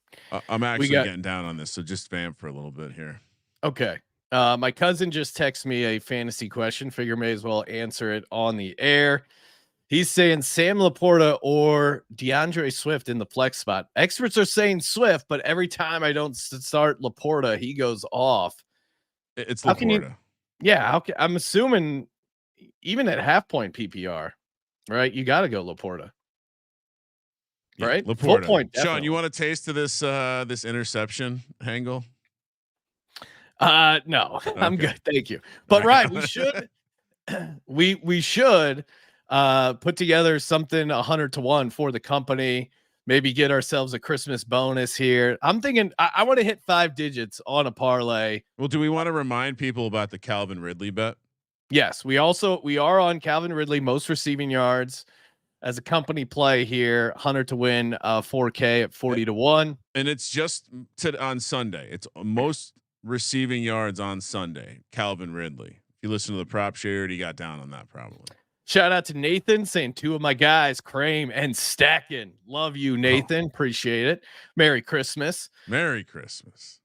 I'm actually getting down on this, so just spam for a little bit here. Okay. My cousin just texted me a fantasy question. Figure may as well answer it on the air. He's saying Sam Laporta or DeAndre Swift in the flex spot. Experts are saying Swift, but every time I don't start Laporta, he goes off. It's Laporta. I'm assuming even at half point PPR, right? You got to go Laporta. Right? Laporta. Full point. Sean, you want a taste of this interception angle? No, okay. I'm good. Thank you. But Ryan, we should we should put together something 100 to 1 for the company. Maybe get ourselves a Christmas bonus here. I'm thinking I want to hit 5 digits on a parlay. Well, do we want to remind people about the Calvin Ridley bet? Yes, we are on Calvin Ridley most receiving yards as a company play here. 100 to win 4K at 40 to 1. And it's just on Sunday. It's most receiving yards on Sunday. Calvin Ridley. If you listen to the prop share, he got down on that probably. Shout out to Nathan saying 2 of my guys, Crame and Stacking. Love you, Nathan. Appreciate it. Merry Christmas. Merry Christmas.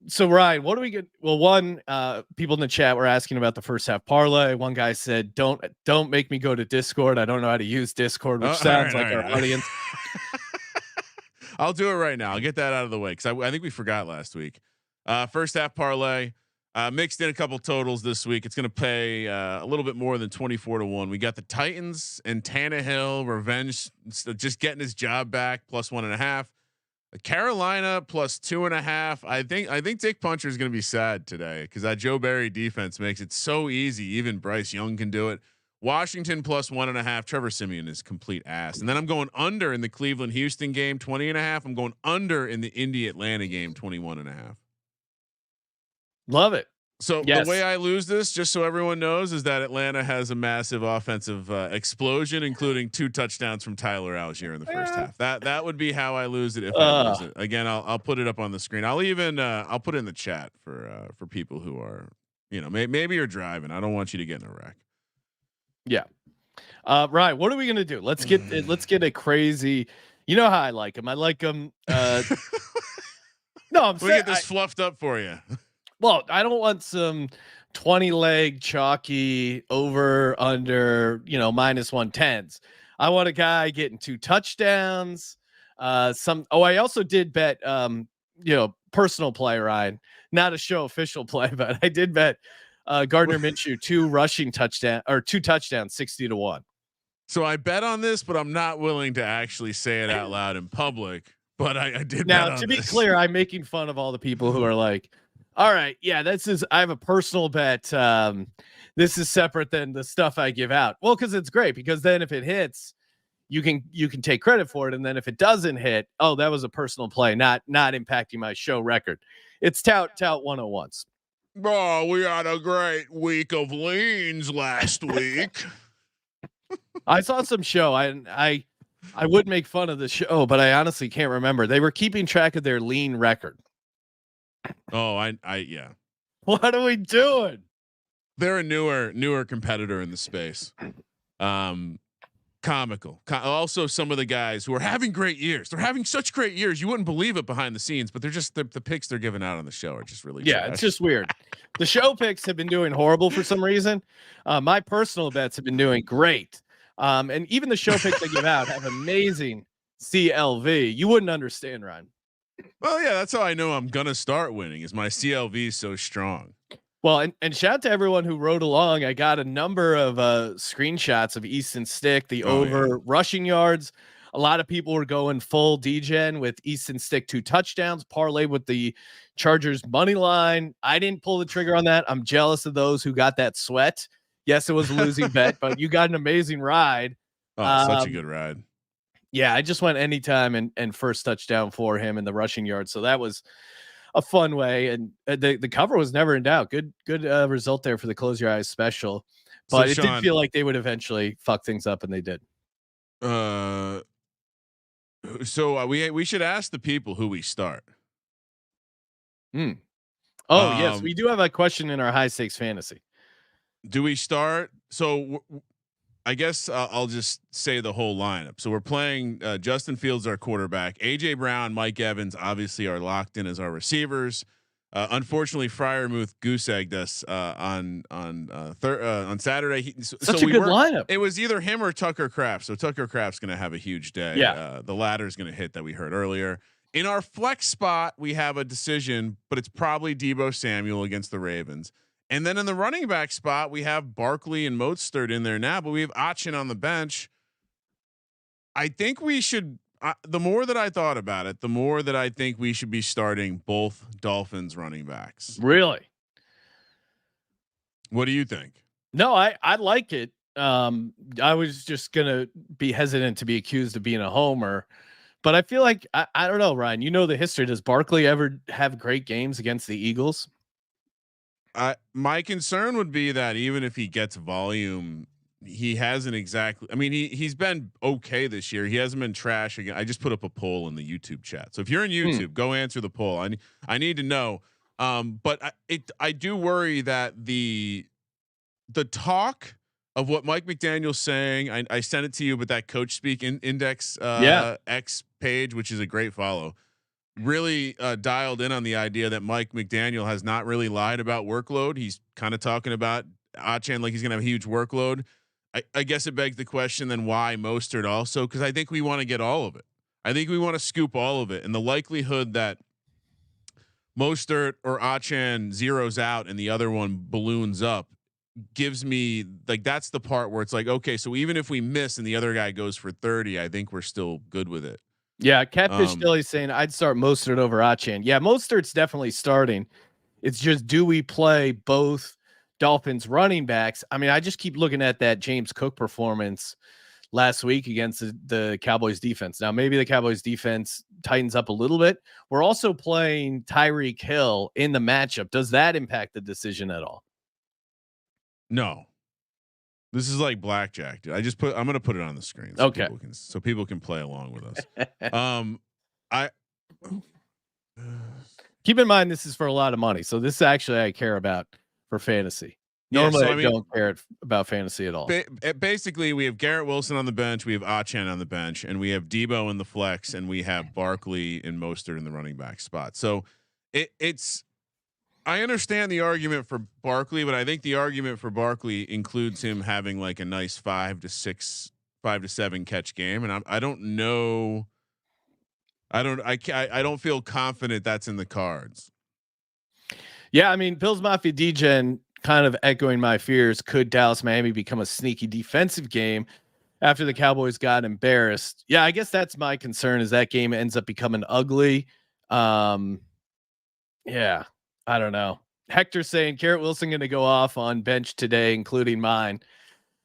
So Ryan, what do we get? Well, one, people in the chat were asking about the first half parlay. One guy said, don't make me go to Discord. I don't know how to use Discord, which sounds like our audience. I'll do it right now. I'll get that out of the way. Cause I think we forgot last week. First half parlay, mixed in a couple totals this week. It's going to pay a little bit more than 24 to 1. We got the Titans and Tannehill revenge, just getting his job back, plus 1.5. Carolina plus 2.5. I think Dick Puncher is going to be sad today because that Joe Barry defense makes it so easy. Even Bryce Young can do it. Washington plus 1.5. Trevor Siemian is complete ass. And then I'm going under in the Cleveland Houston game, 20.5. I'm going under in the Indy Atlanta game, 21.5. Love it. So the way I lose this, just so everyone knows, is that Atlanta has a massive offensive explosion, including 2 touchdowns from Tyler Algier in the first half. That would be how I lose it if I lose it. Again, I'll put it up on the screen. I'll even I'll put it in the chat for people who are, maybe you're driving. I don't want you to get in a wreck. Yeah. Ryan, what are we gonna do? Let's get a crazy. You know how I like them. I like them. No, I'm saying, get this fluffed up for you. Well, I don't want some 20 leg chalky over under, minus 110s. I want a guy getting 2 touchdowns. I also did bet, personal play, Ryan, not a show official play, but I did bet Gardner Minshew 2 touchdowns, 60 to 1. So I bet on this, but I'm not willing to actually say it out loud in public. But I did. Now, to be clear, I'm making fun of all the people who are like, all right, yeah, I have a personal bet. This is separate than the stuff I give out. Well, because it's great, because then if it hits, you can take credit for it. And then if it doesn't hit, that was a personal play, not impacting my show record. It's tout 101s. Oh, we had a great week of leans last week. I saw some show. I would make fun of the show, but I honestly can't remember. They were keeping track of their lean record. Oh, yeah. What are we doing? They're a newer competitor in the space. Comical. Also, some of the guys who are having great years. They're having such great years. You wouldn't believe it behind the scenes, but they're just the picks they're giving out on the show are just really trash. It's just weird. The show picks have been doing horrible for some reason. My personal bets have been doing great. And even the show picks I give out have amazing CLV. You wouldn't understand, Ryan. Well, yeah, that's how I know I'm gonna start winning. Is my CLV so strong? Well, and shout out to everyone who rode along. I got a number of screenshots of Easton Stick, the rushing yards. A lot of people were going full degen with Easton Stick 2 touchdowns, parlay with the Chargers money line. I didn't pull the trigger on that. I'm jealous of those who got that sweat. Yes, it was a losing bet, but you got an amazing ride. Oh, such a good ride. Yeah, I just went anytime and first touchdown for him in the rushing yard. So that was a fun way. And the cover was never in doubt. Good result there for the Close Your Eyes special. But so, Sean, it did feel like they would eventually fuck things up, and they did. So we should ask the people who we start. Yes, we do have a question in our high stakes fantasy. Do we start? So I guess I'll just say the whole lineup. So we're playing Justin Fields, our quarterback. AJ Brown, Mike Evans, obviously are locked in as our receivers. Unfortunately, Freiermuth goose-egged us on Saturday. Such a good lineup. It was either him or Tucker Kraft. So Tucker Kraft's going to have a huge day. Yeah. The ladder's going to hit that we heard earlier. In our flex spot, we have a decision, but it's probably Deebo Samuel against the Ravens. And then in the running back spot, we have Barkley and Mostert in there now, but we have Achin on the bench. I think we should the more that I thought about it, the more that I think we should be starting both Dolphins running backs. Really? What do you think? No, I like it. I was just gonna be hesitant to be accused of being a homer, but I feel like I don't know, Ryan. You know the history. Does Barkley ever have great games against the Eagles? My concern would be that even if he gets volume, he hasn't exactly. I mean, he's been okay this year. He hasn't been trash again. I just put up a poll in the YouTube chat. So if you're in YouTube, go answer the poll. I need to know. But I do worry that the talk of what Mike McDaniel's saying. I sent it to you, but that Coach Speak Index X page, which is a great follow, really dialed in on the idea that Mike McDaniel has not really lied about workload. He's kind of talking about Achane like he's going to have a huge workload. I guess it begs the question then why Mostert also, because I think we want to get all of it. I think we want to scoop all of it, and the likelihood that Mostert or Achane zeroes out and the other one balloons up gives me like, that's the part where it's like, okay, so even if we miss and the other guy goes for 30, I think we're still good with it. Yeah, Catfish Billy saying I'd start Mostert over Achane. Yeah, Mostert's definitely starting. It's just, do we play both Dolphins running backs? I mean, I just keep looking at that James Cook performance last week against the Cowboys defense. Now, maybe the Cowboys defense tightens up a little bit. We're also playing Tyreek Hill in the matchup. Does that impact the decision at all? No. This is like blackjack, dude. I'm going to put it on the screen so people can play along with us. I keep in mind this is for a lot of money, so this actually I care about for fantasy. Normally, I don't care about fantasy at all. Basically, we have Garrett Wilson on the bench, we have Achane on the bench, and we have Debo in the flex, and we have Barkley and Mostert in the running back spot. So it's. I understand the argument for Barkley, but I think the argument for Barkley includes him having like a nice 5 to 7 catch game, and I don't know. I don't feel confident that's in the cards. Yeah, I mean, Bills Mafia DGen kind of echoing my fears. Could Dallas Miami become a sneaky defensive game after the Cowboys got embarrassed? Yeah, I guess that's my concern, is that game ends up becoming ugly. Yeah, I don't know. Hector saying Garrett Wilson going to go off on bench today, including mine.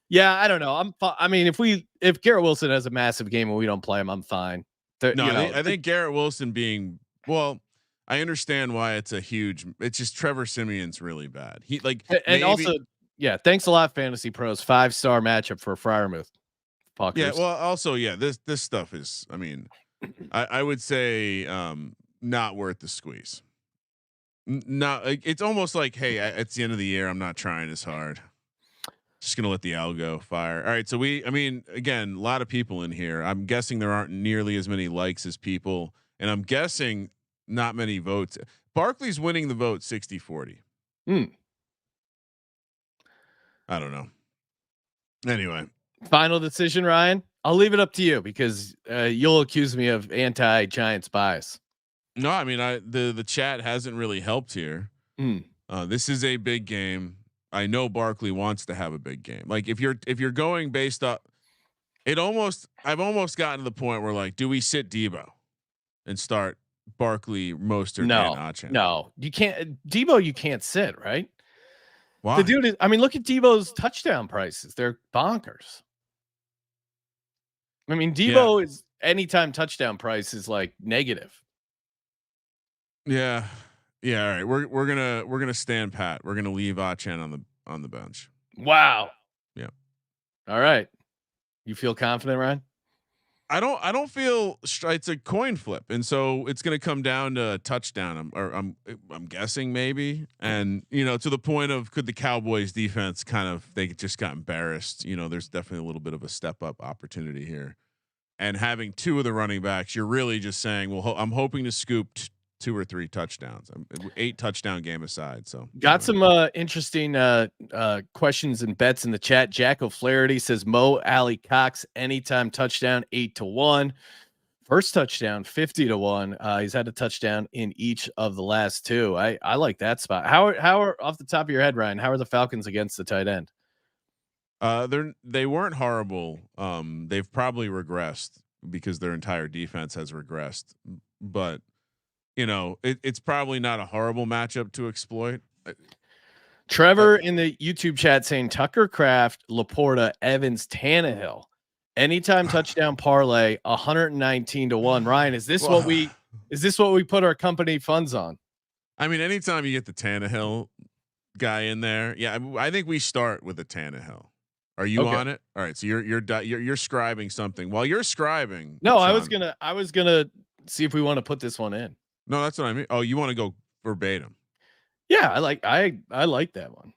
Yeah, I don't know. I mean, if Garrett Wilson has a massive game and we don't play him, I'm fine. I think Garrett Wilson being, well, I understand why it's just Trevor Simeon's really bad. He like, and also, yeah, thanks a lot, Fantasy Pros. 5-star matchup for Freiermuth. Yeah, well, also, yeah, this stuff is, I mean, I would say not worth the squeeze. Not like, it's almost like, hey, it's the end of the year, I'm not trying as hard. Just gonna let the algo fire. All right, so I mean, again, a lot of people in here. I'm guessing there aren't nearly as many likes as people, and I'm guessing not many votes. Barkley's winning the vote 60-40. I don't know. Anyway, final decision, Ryan. I'll leave it up to you because you'll accuse me of anti-Giants bias. No, I mean, the chat hasn't really helped here. This is a big game. I know Barkley wants to have a big game. Like if you're going based up, I've almost gotten to the point where like, do we sit Debo and start Barkley, Mostert, and Achane? No, you can't. Debo, you can't sit, right? Why? The dude is, I mean, look at Debo's touchdown prices. They're bonkers. I mean, Debo is anytime touchdown price is like negative. Yeah. Yeah. All right. We're gonna stand pat. We're gonna leave Achane on the bench. Wow. Yeah. All right. You feel confident, Ryan? I don't feel it's a coin flip, and so it's going to come down to a touchdown. I'm guessing maybe, and to the point of could the Cowboys defense they just got embarrassed. There's definitely a little bit of a step up opportunity here, and having two of the running backs, you're really just saying, well, I'm hoping to scoop 2 or 3 touchdowns, 8 touchdown game aside. So got some interesting questions and bets in the chat. Jack O'Flaherty says Mo Alley Cox anytime touchdown 8-1, first touchdown 50-1. He's had a touchdown in each of the last 2. I like that spot. How are off the top of your head, Ryan? How are the Falcons against the tight end? They weren't horrible. They've probably regressed. because their entire defense has regressed. But it's probably not a horrible matchup to exploit. Trevor in the YouTube chat saying Tucker Kraft, Laporta, Evans, Tannehill, anytime touchdown parlay 119-1. Ryan, is this what we put our company funds on? I mean, anytime you get the Tannehill guy in there, yeah, I think we start with the Tannehill. Are you on it? All right, so you're scribing something. While you're scribing, no, Sean, I was gonna see if we want to put this one in. No, that's what I mean. Oh, you want to go verbatim? Yeah, I like that one.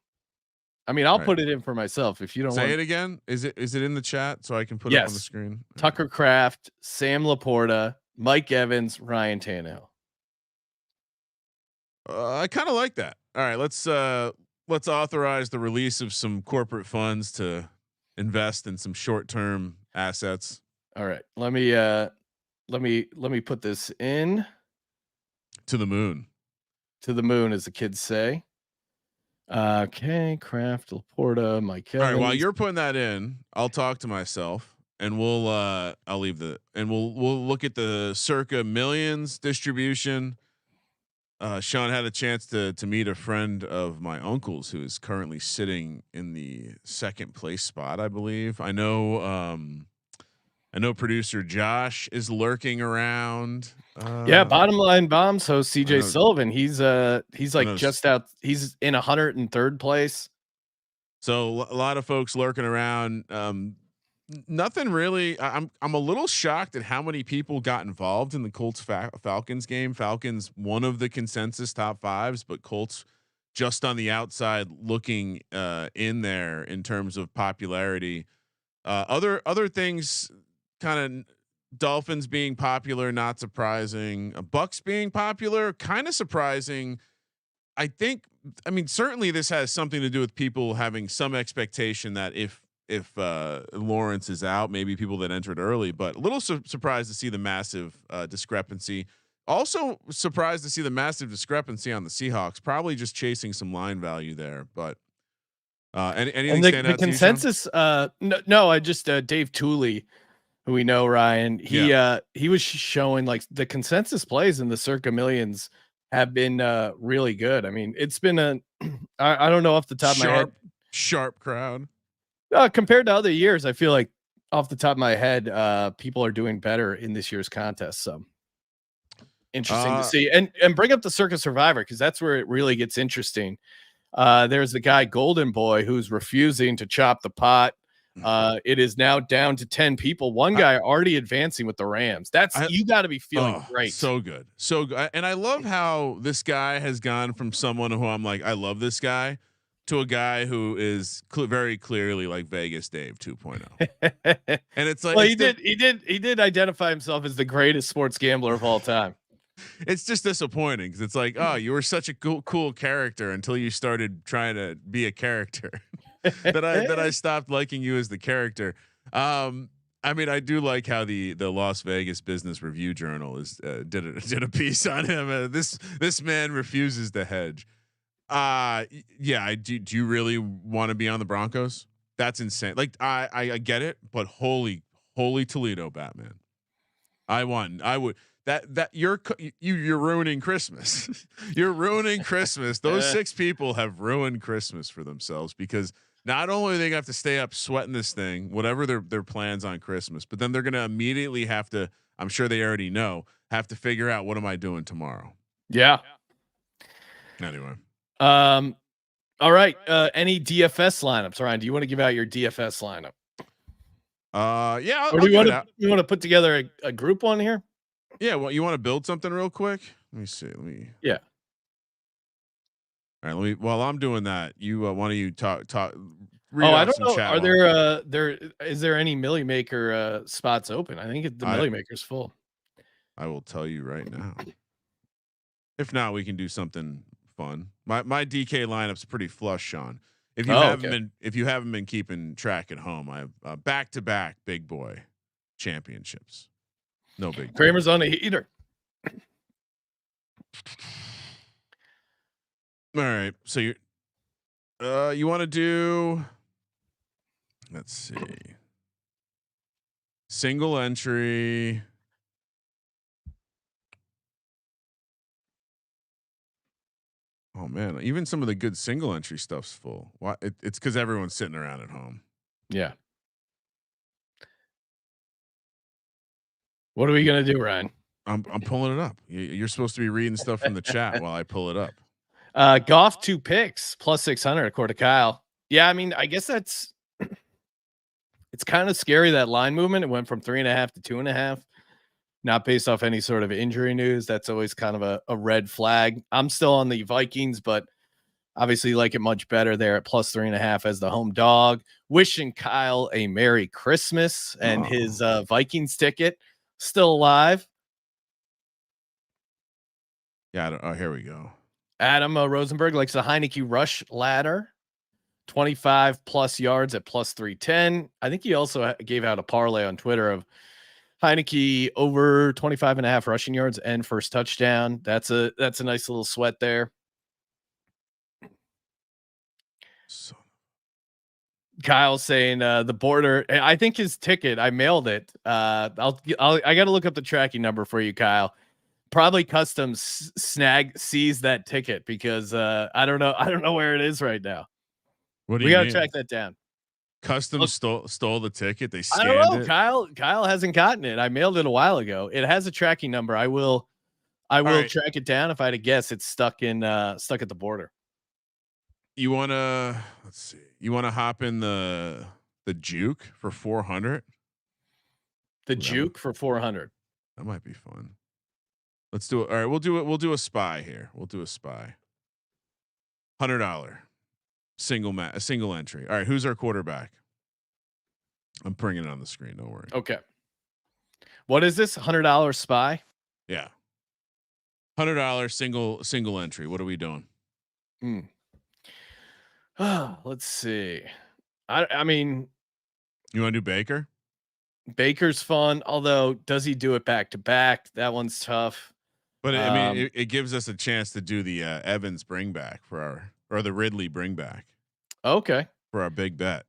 I mean, I'll put it in for myself if you don't say it again. Is it in the chat so I can put it up on the screen? Tucker Kraft, Sam Laporta, Mike Evans, Ryan Tannehill. I kind of like that. All right, let's authorize the release of some corporate funds to invest in some short-term assets. All right, let me put this in to the moon. To the moon, as the kids say. Okay, Kraft, Laporta, Mike Evans. All right, while you're putting that in, I'll talk to myself, and we'll look at the Circa millions distribution. Sean had a chance to meet a friend of my uncle's who is currently sitting in the second place spot, I believe. I know producer Josh is lurking around. Bottom line bombs host CJ Sullivan. He's like just out. He's in 103rd place. So a lot of folks lurking around. Nothing really. I'm a little shocked at how many people got involved in the Colts Falcons game. Falcons, one of the consensus top fives, but Colts just on the outside looking in there in terms of popularity. Other things, kind of Dolphins being popular, not surprising. Bucks being popular, kind of surprising. I mean, certainly this has something to do with people having some expectation that if Lawrence is out, maybe people that entered early, but a little surprised to see the massive discrepancy. Also surprised to see the massive discrepancy on the Seahawks, probably just chasing some line value there. But anything stand out the consensus? No, I just Dave Tooley, who we know, Ryan. He was showing like the consensus plays in the Circa millions have been really good. I mean, it's been I don't know off the top of my head, sharp crowd. Compared to other years, I feel like off the top of my head, people are doing better in this year's contest. So interesting to see, and bring up the Circa Survivor, because that's where it really gets interesting. There's the guy Golden Boy who's refusing to chop the pot. It is now down to 10 people. One guy already advancing with the Rams. You got to be feeling great. So good. And I love how this guy has gone from someone who I'm like, I love this guy, to a guy who is very clearly like Vegas Dave 2.0. And it's like, well, he did identify himself as the greatest sports gambler of all time. It's just disappointing because it's like, oh, you were such a cool character until you started trying to be a character. that I stopped liking you as the character. I mean, I do like how the Las Vegas Business Review Journal did a piece on him. This man refuses to hedge. Yeah. Do you really want to be on the Broncos? That's insane. Like I get it, but holy Toledo, Batman. I would. That you're ruining Christmas. You're ruining Christmas. Those 6 people have ruined Christmas for themselves, because not only are they gonna have to stay up sweating this thing, whatever their plans on Christmas, but then they're gonna immediately have to, I'm sure they already know, have to figure out, what am I doing tomorrow? Yeah. Anyway. All right. Any DFS lineups, Ryan? Do you want to give out your DFS lineup? Yeah. Or do you want to put together a group one here? Yeah. Well, you want to build something real quick? Let me see. Yeah. All right. While I'm doing that, why don't you talk? I don't know. Are is there any Millie Maker spots open? I think the Millie Maker's full. I will tell you right now. If not, we can do something fun. My DK lineup's pretty flush, Sean. If you haven't been keeping track at home, I have back-to-back big boy championships. No big. Kramer's on a heater. All right, so you want to do? Let's see. Single entry. Oh man, even some of the good single entry stuff's full. Why? It's because everyone's sitting around at home. Yeah. What are we gonna do, Ryan? I'm pulling it up. You're supposed to be reading stuff from the chat while I pull it up. Goff 2 picks plus 600 according to Kyle. Yeah, I mean, I guess that's it's kind of scary that line movement. It went from 3.5 to 2.5. Not based off any sort of injury news. That's always kind of a red flag. I'm still on the Vikings, but obviously like it much better there at plus 3.5 as the home dog. Wishing Kyle a Merry Christmas and his Vikings ticket still alive. Yeah. Oh, here we go. Adam Rosenberg likes the Heineke rush ladder. 25 plus yards at plus 310. I think he also gave out a parlay on Twitter of Heineke over 25.5 rushing yards and first touchdown. That's a nice little sweat there. Kyle saying the border. I think his ticket. I mailed it. I got to look up the tracking number for you, Kyle. Probably Customs sees that ticket because I don't know where it is right now. What do we you got to mean? track that down. Customs stole the ticket. They scanned I don't know. it. Kyle hasn't gotten it. I mailed it a while ago. It has a tracking number. I will track it down. If I had to guess, it's stuck at the border. You wanna let's see. You wanna hop in the juke for 400? The juke for 400. That might be fun. Let's do it. All right, we'll do it. We'll do a spy here. We'll do a spy. $100 a single entry. All right, who's our quarterback? I'm bringing it on the screen. Don't worry. Okay. What is this? $100 spy? Yeah. $100 single entry. What are we doing? Let's see. I mean, you want to do Baker? Baker's fun, although does he do it back to back? That one's tough. But I mean, it gives us a chance to do the Evans bring back or the Ridley bring back. Okay. For our big bet.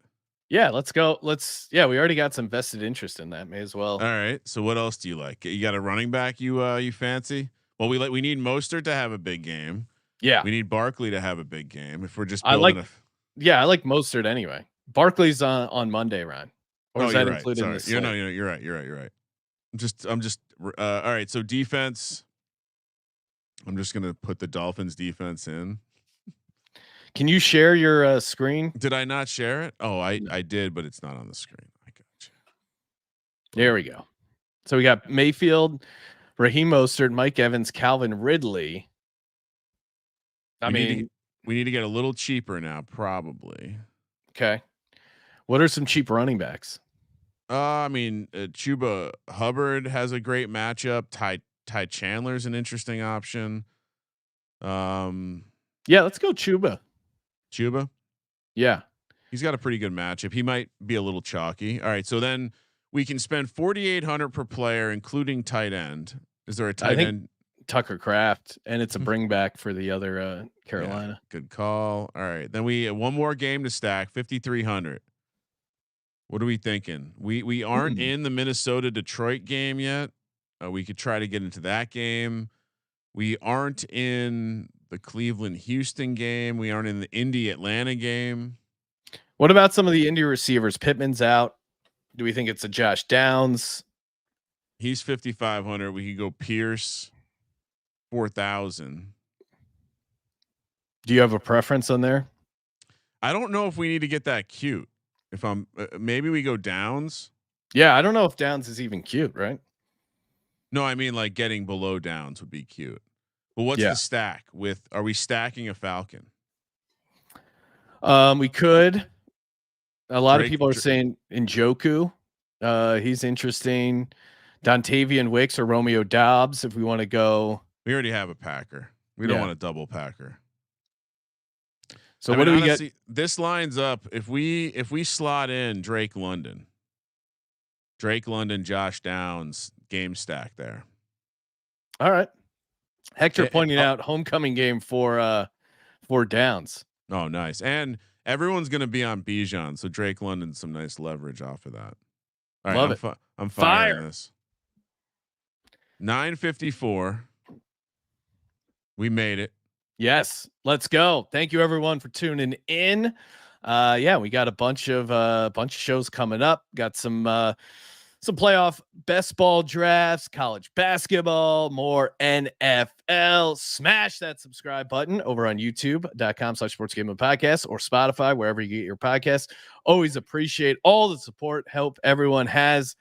Yeah, let's go. We already got some vested interest in that. May as well. All right. So what else do you like? You got a running back you fancy? Well, we need Mostert to have a big game. Yeah. We need Barkley to have a big game. If we're just I like Mostert anyway. Barkley's on Monday, Ryan. Or is that included in this? You're right. I'm just all right. So defense. I'm just gonna put the Dolphins defense in. Can you share your screen? Did I not share it? Oh, I did, but it's not on the screen. I got you. There we go. So we got Mayfield, Raheem Mostert, Mike Evans, Calvin Ridley. We need to get a little cheaper now, probably. Okay. What are some cheap running backs? I mean, Chuba Hubbard has a great matchup. Ty Chandler's an interesting option. Yeah, let's go Chuba. Chuba? Yeah. He's got a pretty good matchup. He might be a little chalky. All right, so then we can spend $4,800 per player, including tight end. Is there a tight end? Tucker Kraft, and it's a bring back for the other Carolina. Yeah, good call. All right, then we one more game to stack, 5,300. What are we thinking? We aren't in the Minnesota Detroit game yet. We could try to get into that game. We aren't in the Cleveland Houston game. We aren't in the Indy Atlanta game. What about some of the Indy receivers? Pittman's out. Do we think it's a Josh Downs? He's 5,500. We could go Pierce 4,000. Do you have a preference on there? I don't know if we need to get that cute. If I'm maybe we go Downs. Yeah, I don't know if Downs is even cute, right? No, I mean like getting below Downs would be cute. But what's the stack with? Are we stacking a Falcon? We could. A lot of people are saying Njoku. He's interesting. Dontavian Wicks or Romeo Dobbs. If we want to go, we already have a Packer. We don't want a double Packer. So what do we get? This lines up. If we slot in Drake London, Josh Downs game stack there. All right. Hector pointing out homecoming game for Downs. Oh, nice. And everyone's going to be on Bijan. So Drake London, some nice leverage off of that. All right, Love it. I'm firing this. 9:54. We made it. Yes, let's go. Thank you everyone for tuning in. Yeah, we got a bunch of shows coming up. Got some playoff best ball drafts, college basketball, more NFL. Smash that subscribe button over on youtube.com/sportsgaming podcast or Spotify, wherever you get your podcasts. Always appreciate all the support. Hope everyone has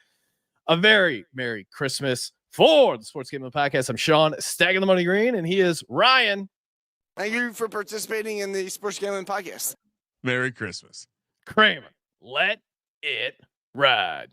a very Merry Christmas. For the Sports Gaming Podcast, I'm Sean, stacking the money green, and he is Ryan. Thank you for participating in the Sports Gambling Podcast. Merry Christmas. Kramer. Let it ride.